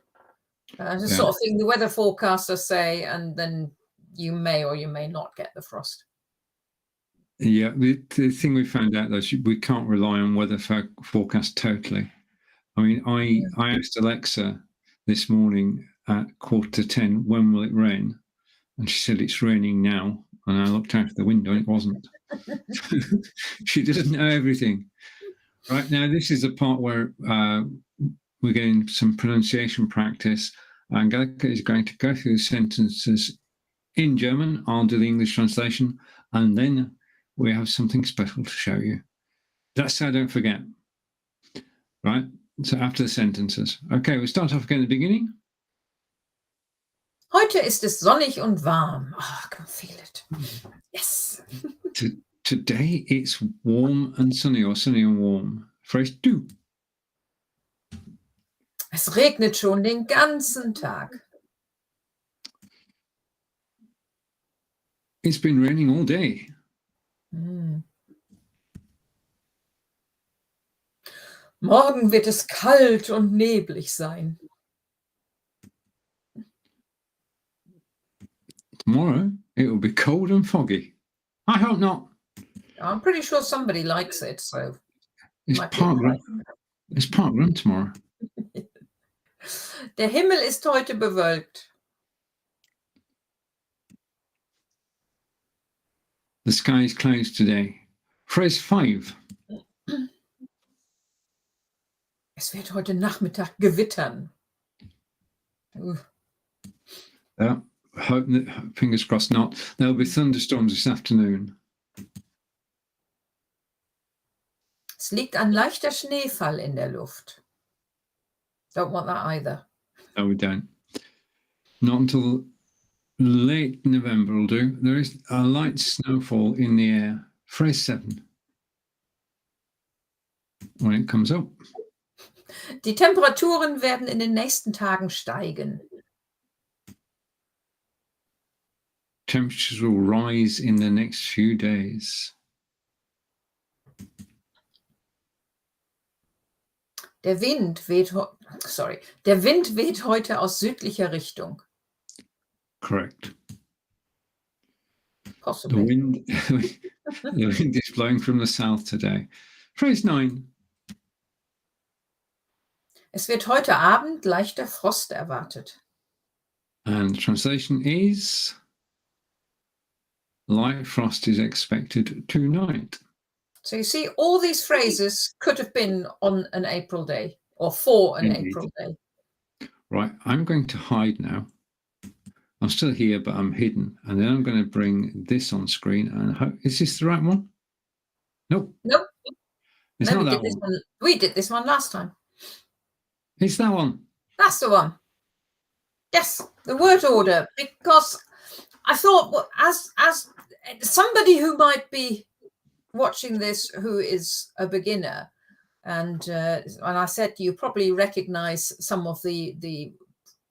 The Yeah. sort of thing the weather forecasters say, and then you may or you may not get the frost. Yeah, the thing we found out though is we can't rely on weather forecast totally. I mean, I asked Alexa this morning at 9:45, when will it rain? And she said it's raining now. And I looked out the window and it wasn't. She doesn't know everything. Right now, this is the part where we're getting some pronunciation practice. Angelika is going to go through the sentences in German. I'll do the English translation, and then we have something special to show you. That's so I don't forget. Right? So after the sentences. Okay, we'll start off again at the beginning. Heute ist es sonnig und warm. Oh, I can feel it. Yes. Today it's warm and sunny, or sunny and warm. Phrase 2. Es regnet schon den ganzen Tag. It's been raining all day. Morgen wird es kalt und neblig sein. Tomorrow it will be cold and foggy. I hope not. I'm pretty sure somebody likes it, so It's park run tomorrow. Der Himmel ist heute bewölkt. The sky is clouds today. Phrase 5. Es wird heute Nachmittag gewittern. Yeah, hope that, fingers crossed not. There'll be thunderstorms this afternoon. Es liegt ein leichter Schneefall in der Luft. Don't want that either. No, we don't. Not until late November will do. There is a light snowfall in the air. Phrase 7. When it comes up. Die Temperaturen werden in den nächsten Tagen steigen. Temperatures will rise in the next few days. Der Wind weht heute aus südlicher Richtung. Correct. Possibly. The wind is blowing from the south today. Phrase 9. Es wird heute Abend leichter Frost erwartet. And translation is light frost is expected tonight. So you see, all these phrases could have been on an April day or for an Indeed. April day. Right, I'm going to hide now. I'm still here, but I'm hidden. And then I'm going to bring this on screen. And is this the right one? Nope. Nope. It's No, not that one. We did this one last time. It's that one. That's the one. Yes, the word order. Because I thought, well, as somebody who might be watching this who is a beginner, and I said you probably recognize some of the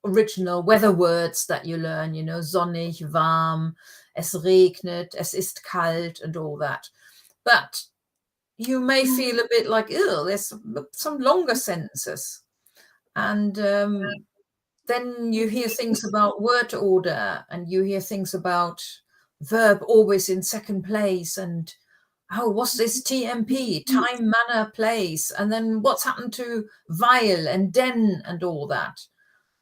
original weather words that you learn, you know, sonnig, warm, es regnet, es ist kalt, and all that. But you may feel a bit like, ew, there's some longer sentences. And then you hear things about word order, and you hear things about verb always in second place, and oh, what's this TMP, time, manner, place, and then what's happened to weil and denn and all that.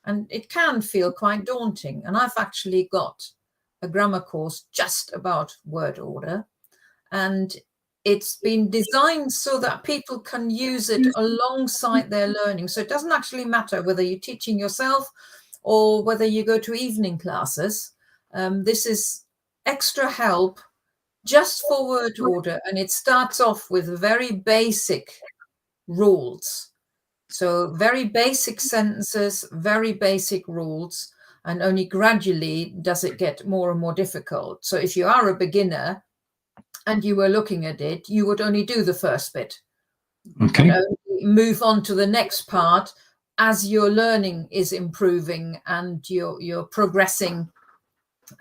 And it can feel quite daunting. And I've actually got a grammar course just about word order, and it's been designed so that people can use it alongside their learning. So it doesn't actually matter whether you're teaching yourself or whether you go to evening classes. This is extra help just for word order, and it starts off with very basic rules. So very basic sentences, very basic rules, and only gradually does it get more and more difficult. So if you are a beginner and you were looking at it, you would only do the first bit. Okay. And only move on to the next part as your learning is improving and you're progressing,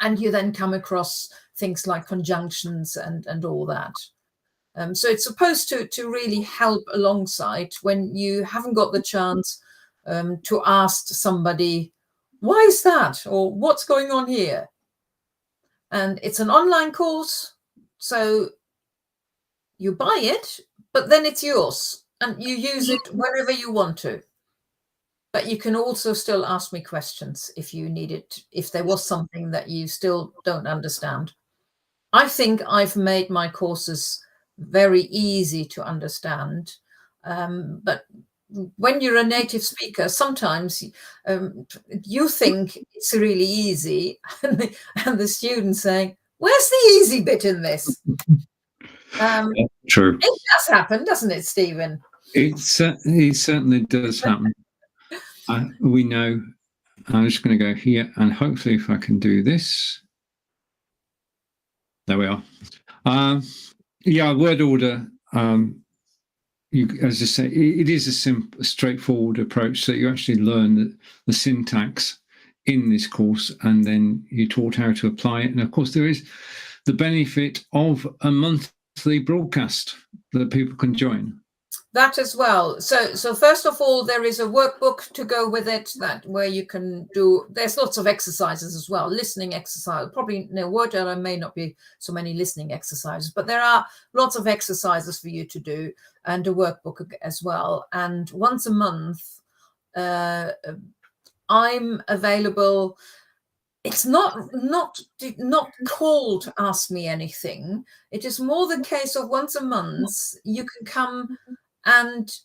and you then come across things like conjunctions and all that. So it's supposed to really help alongside when you haven't got the chance to ask somebody, why is that? Or what's going on here? And it's an online course, so you buy it, but then it's yours and you use it wherever you want to. But you can also still ask me questions if you need it, if there was something that you still don't understand. I think I've made my courses very easy to understand. But when you're a native speaker, sometimes you think it's really easy, and the student's saying, where's the easy bit in this? True. It does happen, doesn't it, Stephen? It certainly does happen. We know. I'm just going to go here, and hopefully if I can do this. There we are. Yeah, word order. As I say, it is a simple, straightforward approach, so you actually learn the syntax in this course, and then you're taught how to apply it. And of course, there is the benefit of a monthly broadcast that people can join. That as well. So first of all, there is a workbook to go with it, that where you can do, there's lots of exercises as well, listening exercise. Probably no word order may not be so many listening exercises, but there are lots of exercises for you to do, and a workbook as well. And once a month, I'm available. It's not called Ask Me Anything. It is more the case of once a month you can come and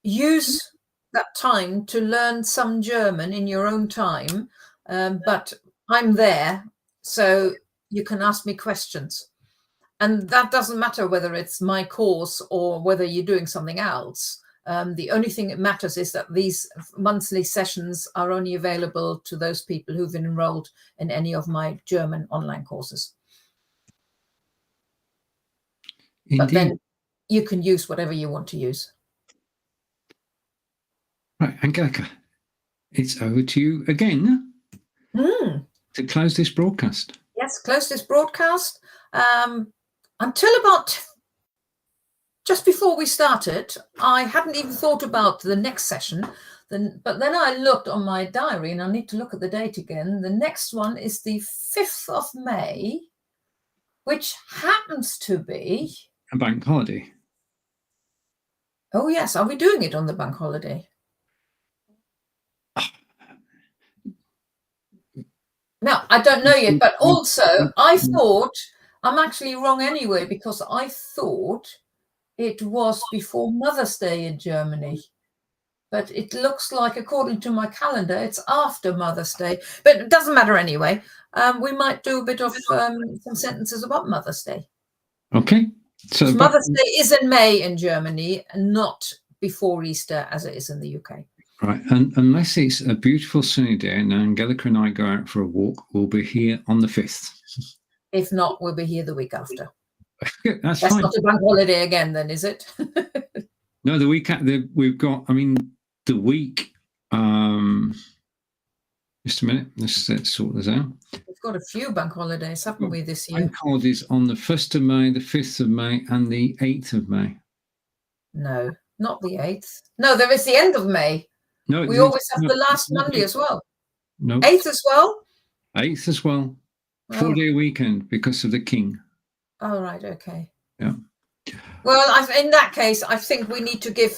use that time to learn some German in your own time. But I'm there, so you can ask me questions. And that doesn't matter whether it's my course or whether you're doing something else. The only thing that matters is that these monthly sessions are only available to those people who've been enrolled in any of my German online courses. Indeed. But then you can use whatever you want to use. Right, Angelika, it's over to you again to close this broadcast. Yes, close this broadcast. Until about just before we started, I hadn't even thought about the next session. But then I looked on my diary, and I need to look at the date again. The next one is the 5th of May, which happens to be A bank holiday. Oh, yes. Are we doing it on the bank holiday? No, I don't know yet. But also, I thought, I'm actually wrong anyway, because I thought it was before Mother's Day in Germany. But it looks like, according to my calendar, it's after Mother's Day. But it doesn't matter anyway. We might do a bit of some sentences about Mother's Day. Okay. So Mother's Day is in May in Germany, and not before Easter as it is in the UK. Right, and unless it's a beautiful sunny day and Angelika and I go out for a walk, we'll be here on the 5th. If not, we'll be here the week after. That's fine. Not a bank holiday again, then, is it? No, the week we've got. I mean, the week. Just a minute. Let's sort this out. We've got a few bank holidays, haven't we, this year? Bank holidays on the 1st of May, the 5th of May, and the 8th of May. No, not the 8th. No, there is the end of May. No, we always have the last Monday as well. No. 8th as well? 8th as well. 4-day weekend because of the King. Oh, right. Okay. Yeah. Well, in that case, I think we need to give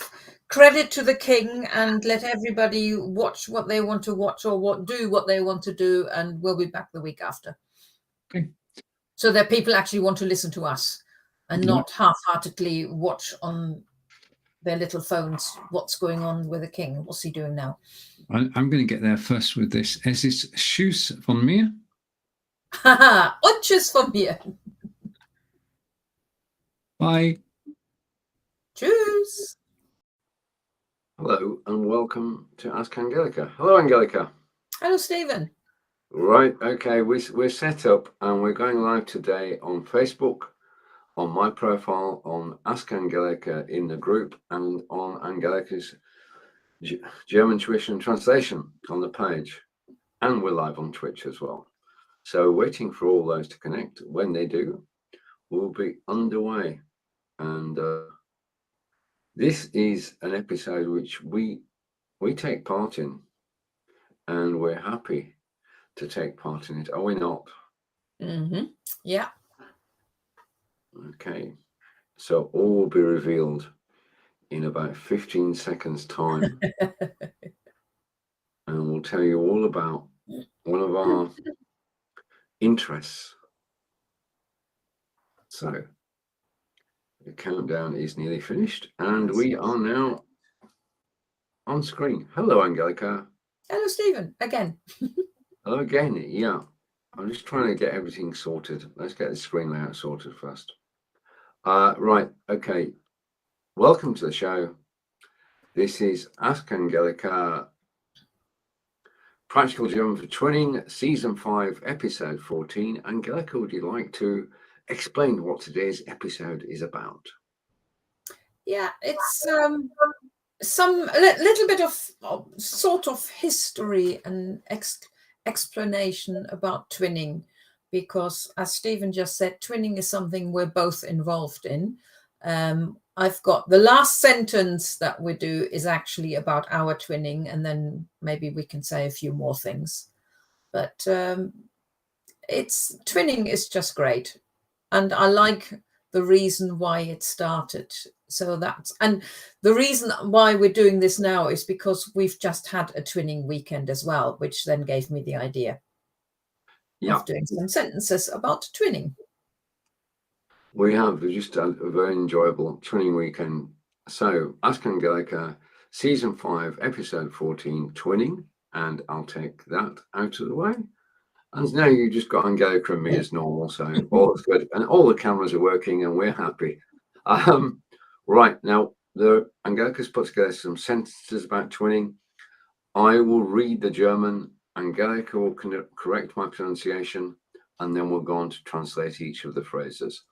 credit to the King and let everybody watch what they want to watch, or do what they want to do, and we'll be back the week after. Okay. So that people actually want to listen to us and not half-heartedly watch on their little phones what's going on with the King. What's he doing now? I'm going to get there first with this. Es ist Schuss von mir. Haha, und tschüss von mir. Bye. Tschüss. Hello and welcome to Ask Angelika. Hello, Angelika. Hello, Steven. Right, okay, we're set up and we're going live today on Facebook, on my profile, on Ask Angelika in the group, and on Angelika's German tuition translation on the page. And we're live on Twitch as well. So waiting for all those to connect. When they do, we'll be underway. And this is an episode which we take part in, and we're happy to take part in it. Are we not? Mm-hmm. Yeah. Okay. So all will be revealed in about 15 seconds time. And we'll tell you all about one of our interests. So the countdown is nearly finished and we are now on screen. Hello, Angelika. Hello, Steven. Again. Hello again. Yeah. I'm just trying to get everything sorted. Let's get the screen layout sorted first. Right. Okay. Welcome to the show. This is Ask Angelika, Practical German for Twinning, Season 5, Episode 14. Angelika, would you like to explain what today's episode is about? Yeah, it's some little bit of sort of history and explanation about twinning, because as Steven just said, twinning is something we're both involved in. I've got the last sentence that we do is actually about our twinning, and then maybe we can say a few more things. But twinning is just great, and I like the reason why it started. So and the reason why we're doing this now is because we've just had a twinning weekend as well, which then gave me the idea of doing some sentences about twinning. We just had a very enjoyable twinning weekend. So Ask Angelika, Season 5, Episode 14, Twinning, and I'll take that out of the way. And now you just got Angelika and me as normal, so all is good. And all the cameras are working and we're happy. Right, now Angelika's put together some sentences about twinning. I will read the German, Angelika will correct my pronunciation, and then we'll go on to translate each of the phrases.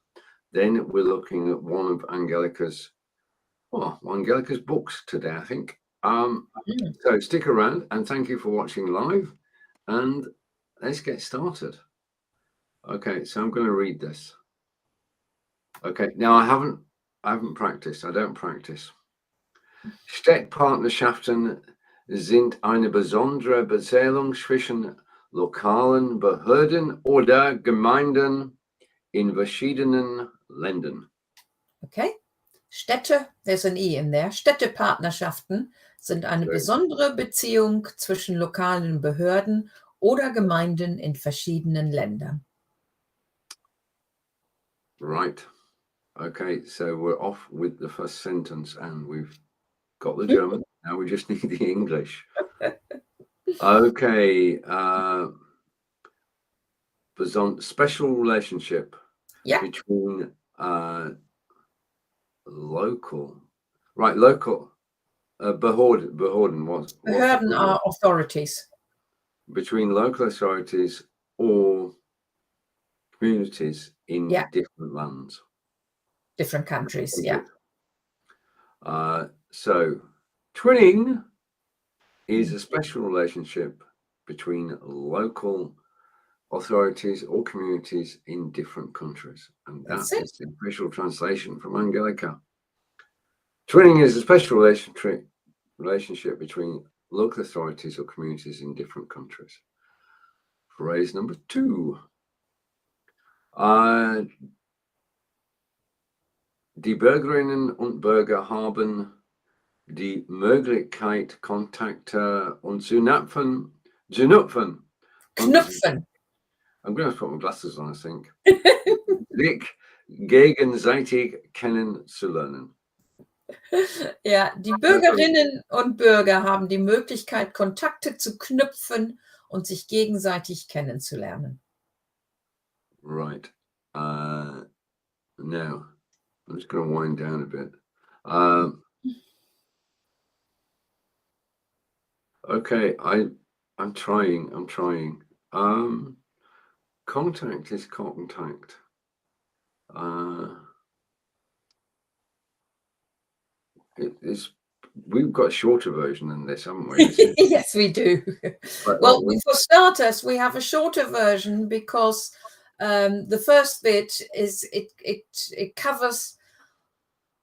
Then we're looking at one of Angelika's books today, I think. So stick around and thank you for watching live, and let's get started. Okay, so I'm going to read this. Okay, now I haven't practiced. I don't practice. Städtpartnerschaften sind eine besondere Beziehung zwischen lokalen Behörden oder Gemeinden in verschiedenen Ländern. Okay. Städte, there's an E in there. Städtepartnerschaften sind eine besondere Beziehung zwischen lokalen Behörden oder Gemeinden in verschiedenen Ländern. Right. Okay, so we're off with the first sentence and we've got the German. Now we just need the English. Okay. Special relationship between local Behörden are authorities. Between local authorities or communities in different lands. Different countries, yeah. So twinning is a special relationship between local authorities or communities in different countries. And that is the official translation from Angelika. Twinning is a special relationship between local authorities or communities in different countries. Phrase number 2. Die Bürgerinnen und Bürger haben die Möglichkeit, Kontakte und zu knüpfen. I'm going to put my glasses on, I think. Sich gegenseitig kennenzulernen. Ja, die Bürgerinnen und Bürger haben die Möglichkeit, Kontakte zu knüpfen und sich gegenseitig kennenzulernen. Right. Now, I'm just going to wind down a bit. Okay, I'm trying. Contact is contact. We've got a shorter version than this, haven't we? Yes, we do. Right, Well, for starters, we have a shorter version because the first bit is it covers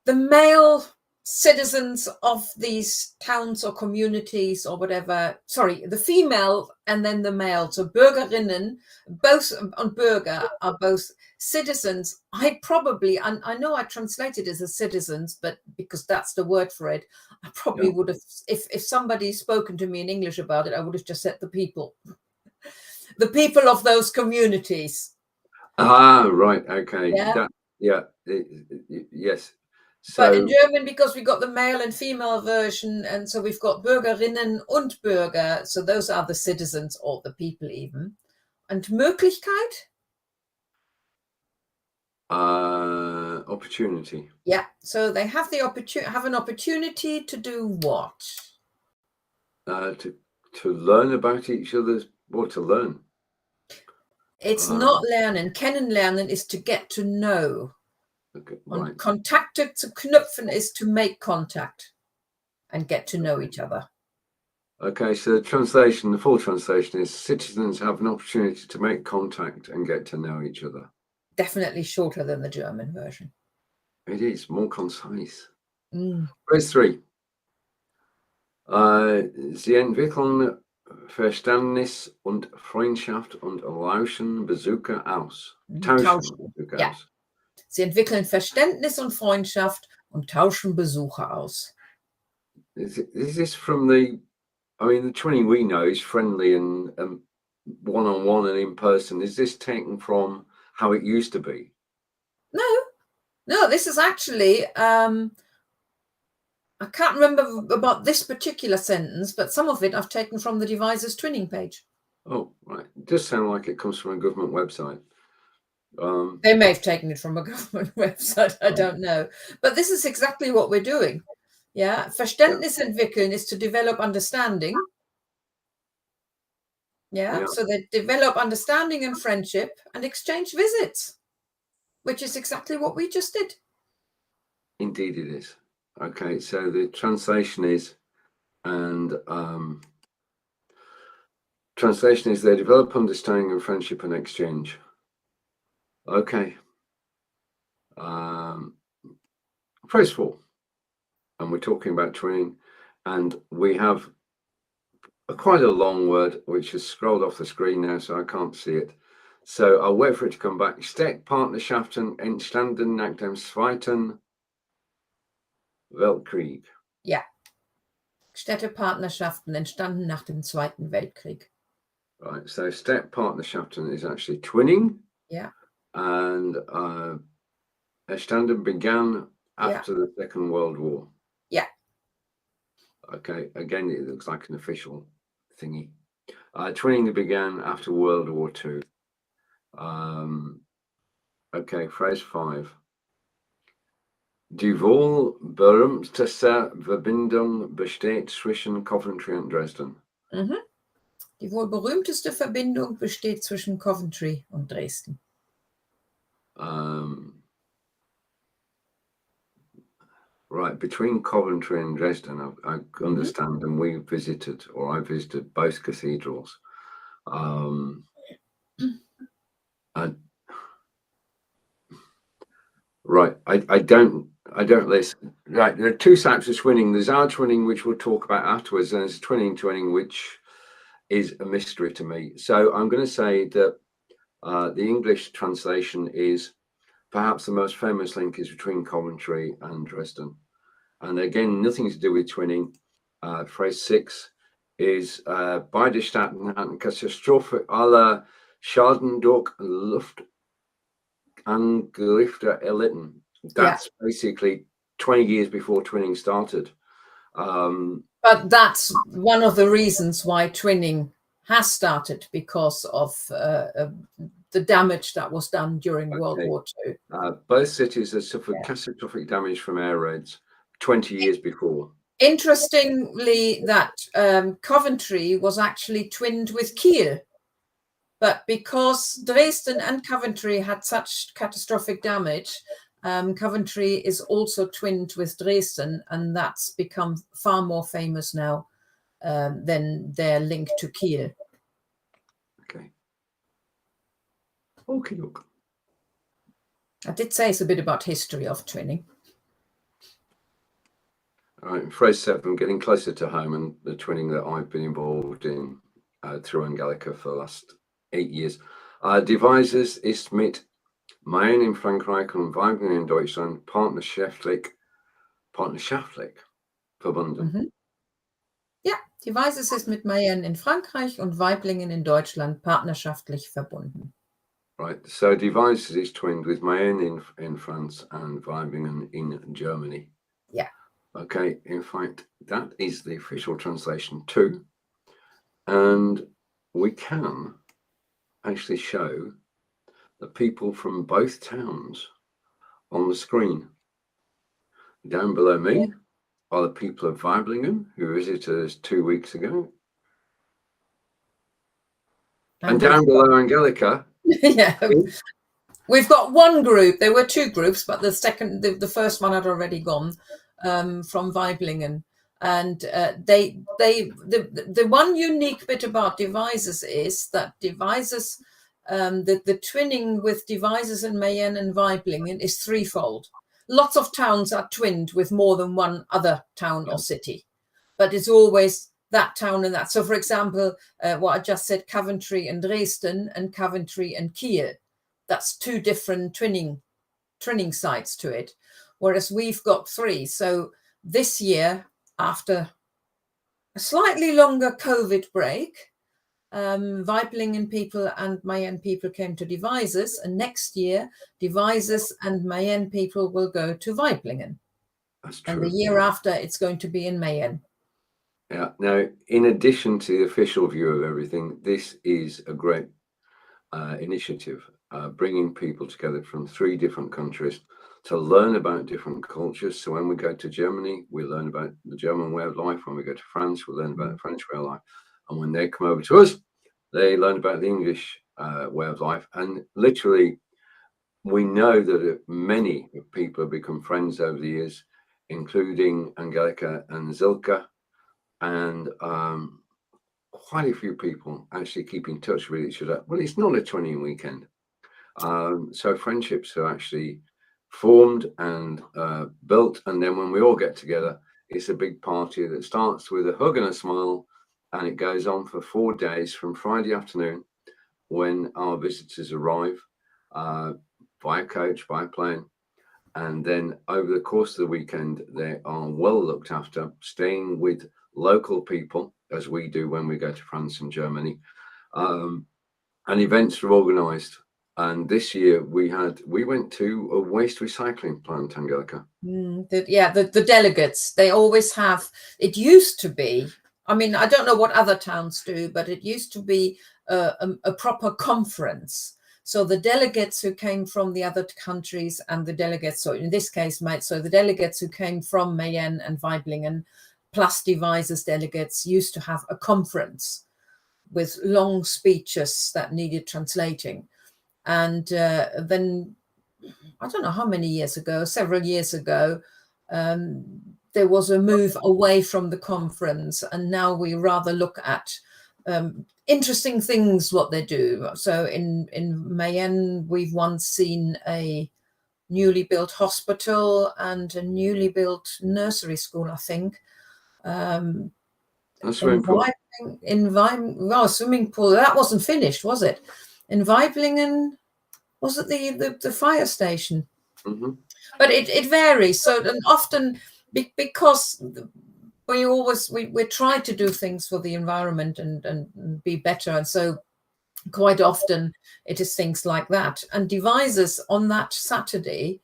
the male citizens of these towns or communities or whatever. Sorry, the female and then the male. So Bürgerinnen, both on Bürger are both citizens. I know I translated it as citizens, but because that's the word for it, I probably would have, if somebody spoken to me in English about it, I would have just said the people of those communities. Right. Okay. Yeah. Yes. So, but in German, because we got the male and female version, and so we've got Bürgerinnen und Bürger, so those are the citizens or the people even. And Möglichkeit? Opportunity. Yeah, so they have an opportunity to do what? To learn about each other's, or to learn. It's not lernen. Kennenlernen is to get to know. Okay, Und right. Kontakte zu knüpfen is to make contact and get to know each other. Okay, so the full translation is citizens have an opportunity to make contact and get to know each other. Definitely shorter than the German version. It is more concise. Phrase 3. Sie entwickeln Verständnis und Freundschaft und lauschen Besucher aus. Tauschen Besucher aus. Sie entwickeln Verständnis und Freundschaft und tauschen Besucher aus. Is this from the twinning we know is friendly and one-on-one and in person. Is this taken from how it used to be? No, this is actually, I can't remember about this particular sentence, but some of it I've taken from the device's twinning page. Oh, right. It does sound like it comes from a government website. They may have taken it from a government website, I don't know. But this is exactly what we're doing. Yeah, Verständnis entwickeln is to develop understanding. Yeah, so they develop understanding and friendship and exchange visits, which is exactly what we just did. Indeed it is. Okay, so the translation is, they develop understanding and friendship and exchange. Okay. Phrase 4. And we're talking about twinning, and we have quite a long word which has scrolled off the screen now, so I can't see it. So I'll wait for it to come back. Steckpartnerschaften entstanden nach dem Zweiten Weltkrieg. Ja. Städtepartnerschaften entstanden nach dem Zweiten Weltkrieg. Right, so Steckpartnerschaften is actually twinning. Yeah. And entstanden began after the Second World War. Yeah. Okay, again, it looks like an official thingy. Twinning began after World War II. Okay, phrase 5. Die wohl berühmteste Verbindung besteht zwischen Coventry und Dresden. Die wohl berühmteste Verbindung besteht zwischen Coventry und Dresden. Right, between Coventry and Dresden, I understand, and I visited both cathedrals. Right, I don't listen. Right, there are two types of twinning. There's our twinning, which we'll talk about afterwards, and there's twinning, which is a mystery to me. So I'm going to say that the English translation is perhaps the most famous link is between Coventry and Dresden. And again, nothing to do with twinning. Phrase 6 is beide Staaten hatten Katastrophe aller Schaden durch Luftangriffe erlitten. That's basically 20 years before twinning started. But that's one of the reasons why twinning has started, because of the damage that was done during World Okay. War II. Both cities have suffered Yeah. catastrophic damage from air raids 20 years before. Interestingly, that Coventry was actually twinned with Kiel. But because Dresden and Coventry had such catastrophic damage, Coventry is also twinned with Dresden, and that's become far more famous now than their link to Kiel. Okay. Okay, look. I did say it's a bit about history of twinning. All right, phrase 7, getting closer to home, and the twinning that I've been involved in through Angelika for the last 8 years. Devises ist mit Mayen in Frankreich und Weibling in Deutschland partnerschaftlich verbunden. Mhm. Ja, Devises ist mit Mayen in Frankreich und Weiblingen in Deutschland partnerschaftlich verbunden. Right, so Devices is twinned with Mayen in France and Weibling in Germany. Yeah. Okay, in fact, that is the official translation too. And we can actually show the people from both towns on the screen. Down below me are the people of Weiblingen who visited us 2 weeks ago. And down below Angelika. Yeah. We've got one group. There were 2 groups, but the first one had already gone from Weiblingen. And the one unique bit about Devises is that Devises, the twinning with Devises in Mayenne and Weiblingen is threefold. Lots of towns are twinned with more than one other town or city, but it's always that town and that. So, for example, what I just said, Coventry and Dresden, and Coventry and Kiel. That's 2 different twinning sites to it, whereas we've got 3. So this year, after a slightly longer COVID break, Weiblingen people and Mayenne people came to Devises, and next year Devises and Mayenne people will go to Weiblingen. That's true. And the year after, it's going to be in Mayenne. Yeah. Now, in addition to the official view of everything, this is a great initiative, bringing people together from 3 different countries to learn about different cultures. So when we go to Germany, we learn about the German way of life. When we go to France, we learn about the French way of life. And when they come over to us, they learn about the English way of life. And literally, we know that many people have become friends over the years, including Angelika and Zilka, and quite a few people actually keep in touch with each other. Well, it's not a twinning weekend. So friendships are actually formed and built. And then when we all get together, it's a big party that starts with a hug and a smile. And it goes on for 4 days from Friday afternoon when our visitors arrive by coach, by plane. And then over the course of the weekend, they are well looked after, staying with local people, as we do when we go to France and Germany. And events are organised. And this year we went to a waste recycling plant, Angelika. The delegates, they always have, it used to be, I mean, I don't know what other towns do, but it used to be a proper conference. So the delegates who came from the other countries and the delegates, so in this case, the delegates who came from Mayenne and Weiblingen, plus Devises delegates, used to have a conference with long speeches that needed translating. And then, I don't know how many years ago, several years ago, there was a move away from the conference, and now we rather look at interesting things what they do. So in Mayenne, we've once seen a newly built hospital and a newly built nursery school, I think. Swimming pool. Swimming pool. That wasn't finished, was it? In Weiblingen, was it the fire station? Mm-hmm. But it varies. So and often because we try to do things for the environment and be better, and so quite often it is things like that. And Devises on that Saturday,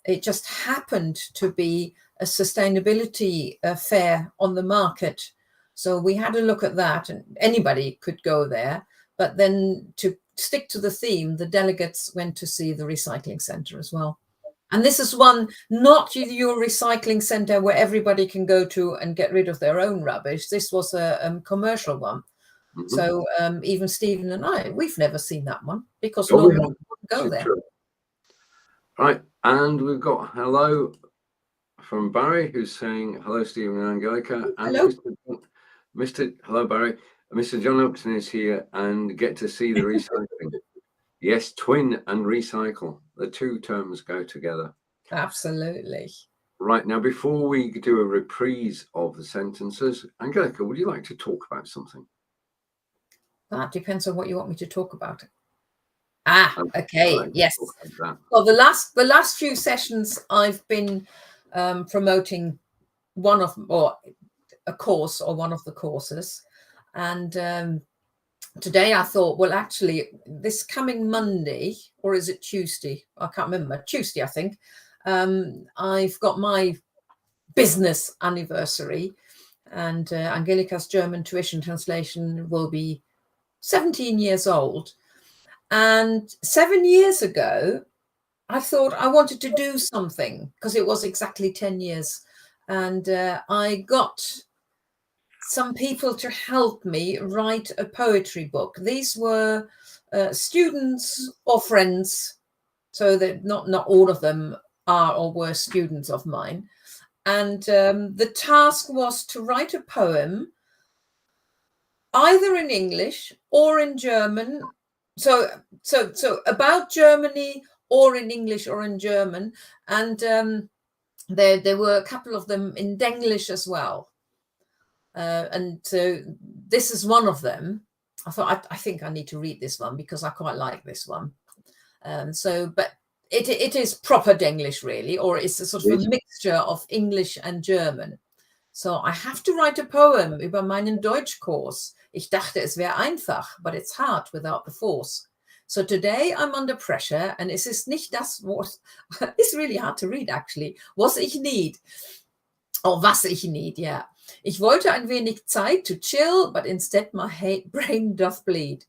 it just happened to be a sustainability fair on the market. So we had a look at that, and anybody could go there. But then to stick to the theme, the delegates went to see the recycling center as well. And this is one, not your recycling center where everybody can go to and get rid of their own rubbish. This was a commercial one. Mhm. So even Stephen and I, we've never seen that one because Oh, we normally have. we go This is there. true. Right, and we've got hello from Barry, who's saying hello, Stephen and Angelika. And Hello. Hello, Barry. Mr. John Upton is here and get to see the recycling. Yes, twin and recycle. The two terms go together. Absolutely. Right, now before we do a reprise of the sentences, Angelika, would you like to talk about something? That depends on what you want me to talk about. Ah, okay, Like yes. Well, the last few sessions I've been promoting a course or one of the courses, and today I thought, well, actually, this coming Monday, or is it Tuesday? I can't remember. Tuesday, I think. I've got my business anniversary, and Angelika's German tuition translation will be 17 years old. And 7 years ago, I thought I wanted to do something because it was exactly 10 years. And I got some people to help me write a poetry book. These were students or friends, so that not all of them are or were students of mine. And the task was to write a poem either in English or in German. So about Germany, or in English or in German. And there were a couple of them in Denglish as well. And so this is one of them. I thought, I think I need to read this one because I quite like this one. But it is proper Denglish, really, or it's a sort of a mixture of English and German. So I have to write a poem über meinen Deutschkurs. Ich dachte, es wäre einfach, but it's hard without the force. So today I'm under pressure, and es ist nicht das Wort. It's really hard to read, actually. Was ich need. Was ich need, yeah. Ich wollte ein wenig Zeit to chill, but instead my brain doth bleed.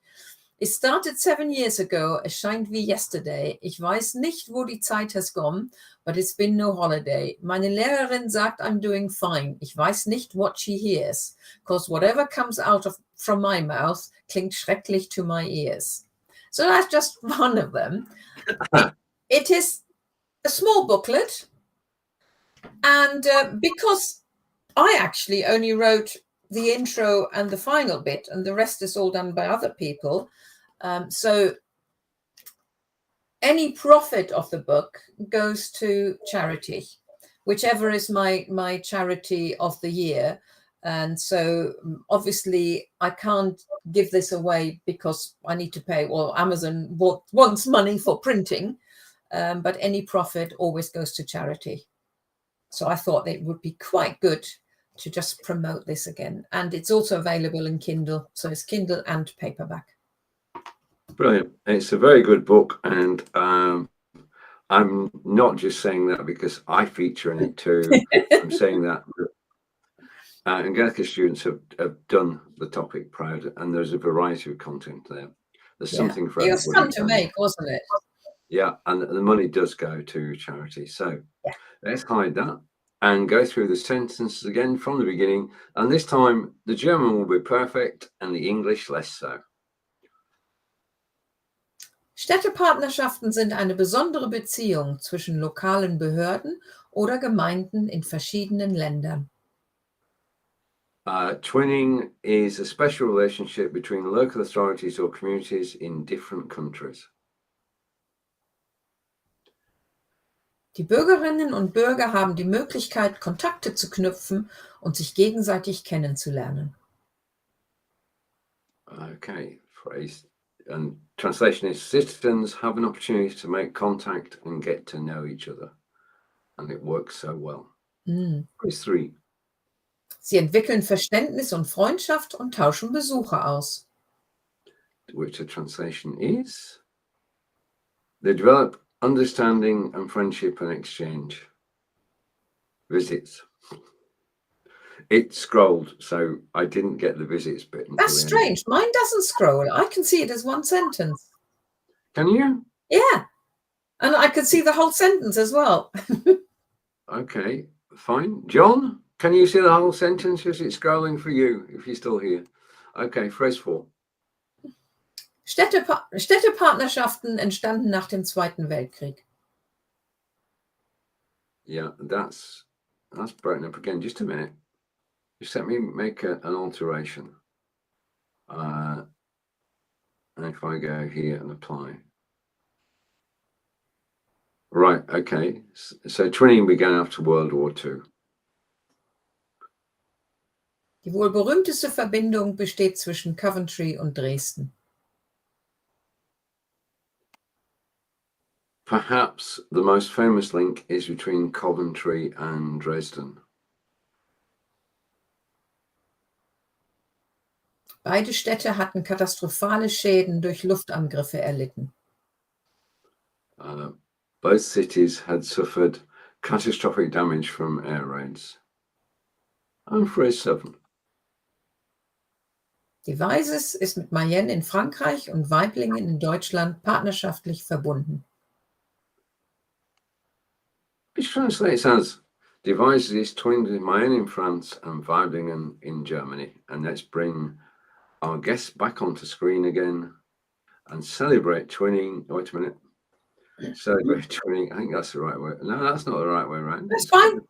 It started 7 years ago, es scheint wie yesterday. Ich weiß nicht, wo die Zeit has gone, but it's been no holiday. Meine Lehrerin sagt I'm doing fine. Ich weiß nicht what she hears, because whatever comes out from my mouth klingt schrecklich to my ears. So that's just one of them. It is a small booklet, and because I actually only wrote the intro and the final bit, and the rest is all done by other people. So any profit of the book goes to charity, whichever is my charity of the year. And so obviously I can't give this away because I need to pay, well, Amazon wants money for printing, but any profit always goes to charity. So I thought it would be quite good to just promote this again. And it's also available in Kindle. So it's Kindle and paperback. Brilliant. It's a very good book. And I'm not just saying that because I feature in it too. I'm saying that Angelika students have done the topic proud, and there's a variety of content there. There's something for everybody. It was fun to make, wasn't it? Yeah, and the money does go to charity. So let's hide that and go through the sentences again from the beginning. And this time, the German will be perfect and the English less so. Städtepartnerschaften sind eine besondere Beziehung zwischen lokalen Behörden oder Gemeinden in verschiedenen Ländern. Twinning is a special relationship between local authorities or communities in different countries. Die Bürgerinnen und Bürger haben die Möglichkeit, Kontakte zu knüpfen und sich gegenseitig kennenzulernen. Okay, phrase and translation is citizens have an opportunity to make contact and get to know each other. And it works so well. Phrase 3. Sie entwickeln Verständnis und Freundschaft und tauschen Besuche aus. Which the translation is, they develop understanding and friendship and exchange. Visits. It scrolled, so I didn't get the visits bit. That's strange. Mine doesn't scroll. I can see it as one sentence. Can you? Yeah. And I could see the whole sentence as well. Okay, fine. John, can you see the whole sentence? Is it scrolling for you if you're still here? Okay, phrase 4. Städtepartnerschaften entstanden nach dem Zweiten Weltkrieg. Yeah, that's broken up again. Just a minute. Just let me make an alteration. And if I go here and apply. Right, okay. So twinning began after World War II. Die wohl berühmteste Verbindung besteht zwischen Coventry und Dresden. Perhaps the most famous link is between Coventry and Dresden. Beide Städte hatten katastrophale Schäden durch Luftangriffe erlitten. Both cities had suffered catastrophic damage from air raids. And phrase 7. Devizes ist mit Mayenne in Frankreich und Weiblingen in Deutschland partnerschaftlich verbunden. Which translates as Devizes is twinned with Mayenne in France and Weiblingen in Germany. And let's bring our guests back onto screen again and celebrate twinning. Oh, wait a minute. Celebrate twinning. I think that's the right way. No, that's not the right way around. That's fine.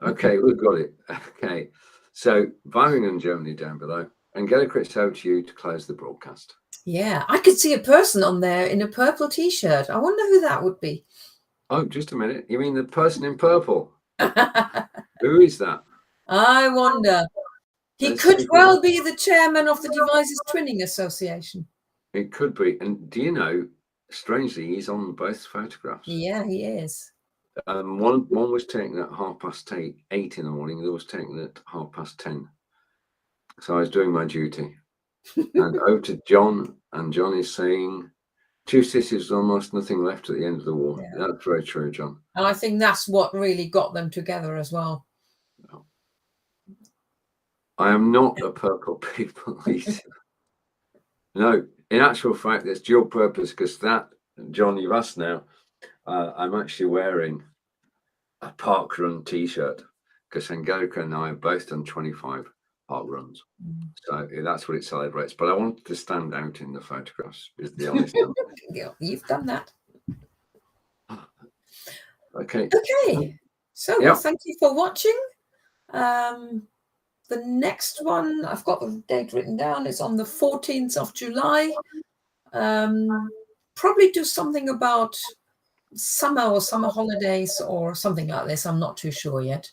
Okay, we've got it. Okay. So Weiblingen, Germany down below. Angelika, it's over to you to close the broadcast. Yeah, I could see a person on there in a purple t-shirt. I wonder who that would be. Oh, just a minute. You mean the person in purple? Who is that? I wonder. He Let's could see. well be the chairman of the Devizes Twinning Association. It could be. And do you know, strangely, he's on both photographs. Yeah, he is. One was taken at 8:30 in the morning. The other was taken at 10:30. So I was doing my duty. And over to John, and John is saying, 2 cities, almost nothing left at the end of the war. Yeah. That's very true, John. And I think that's what really got them together as well. I am not a purple people eater. No, in actual fact, it's dual purpose because that, John, you've asked now, I'm actually wearing a park run t-shirt because Angelika and I have both done 25 park runs. So that's what it celebrates. But I wanted to stand out in the photographs, is the honest answer. Yeah, you've done that. Okay. Okay. So well, thank you for watching. The next one, I've got the date written down, it's on the 14th of July. Probably do something about summer or summer holidays or something like this. I'm not too sure yet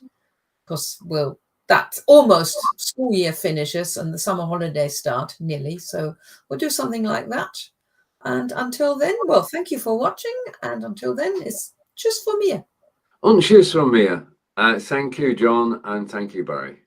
because, well, that almost school year finishes and the summer holidays start nearly. So we'll do something like that. And until then, well, thank you for watching. And until then, it's just for me. Und tschüss from me. Thank you, John, and thank you, Barry.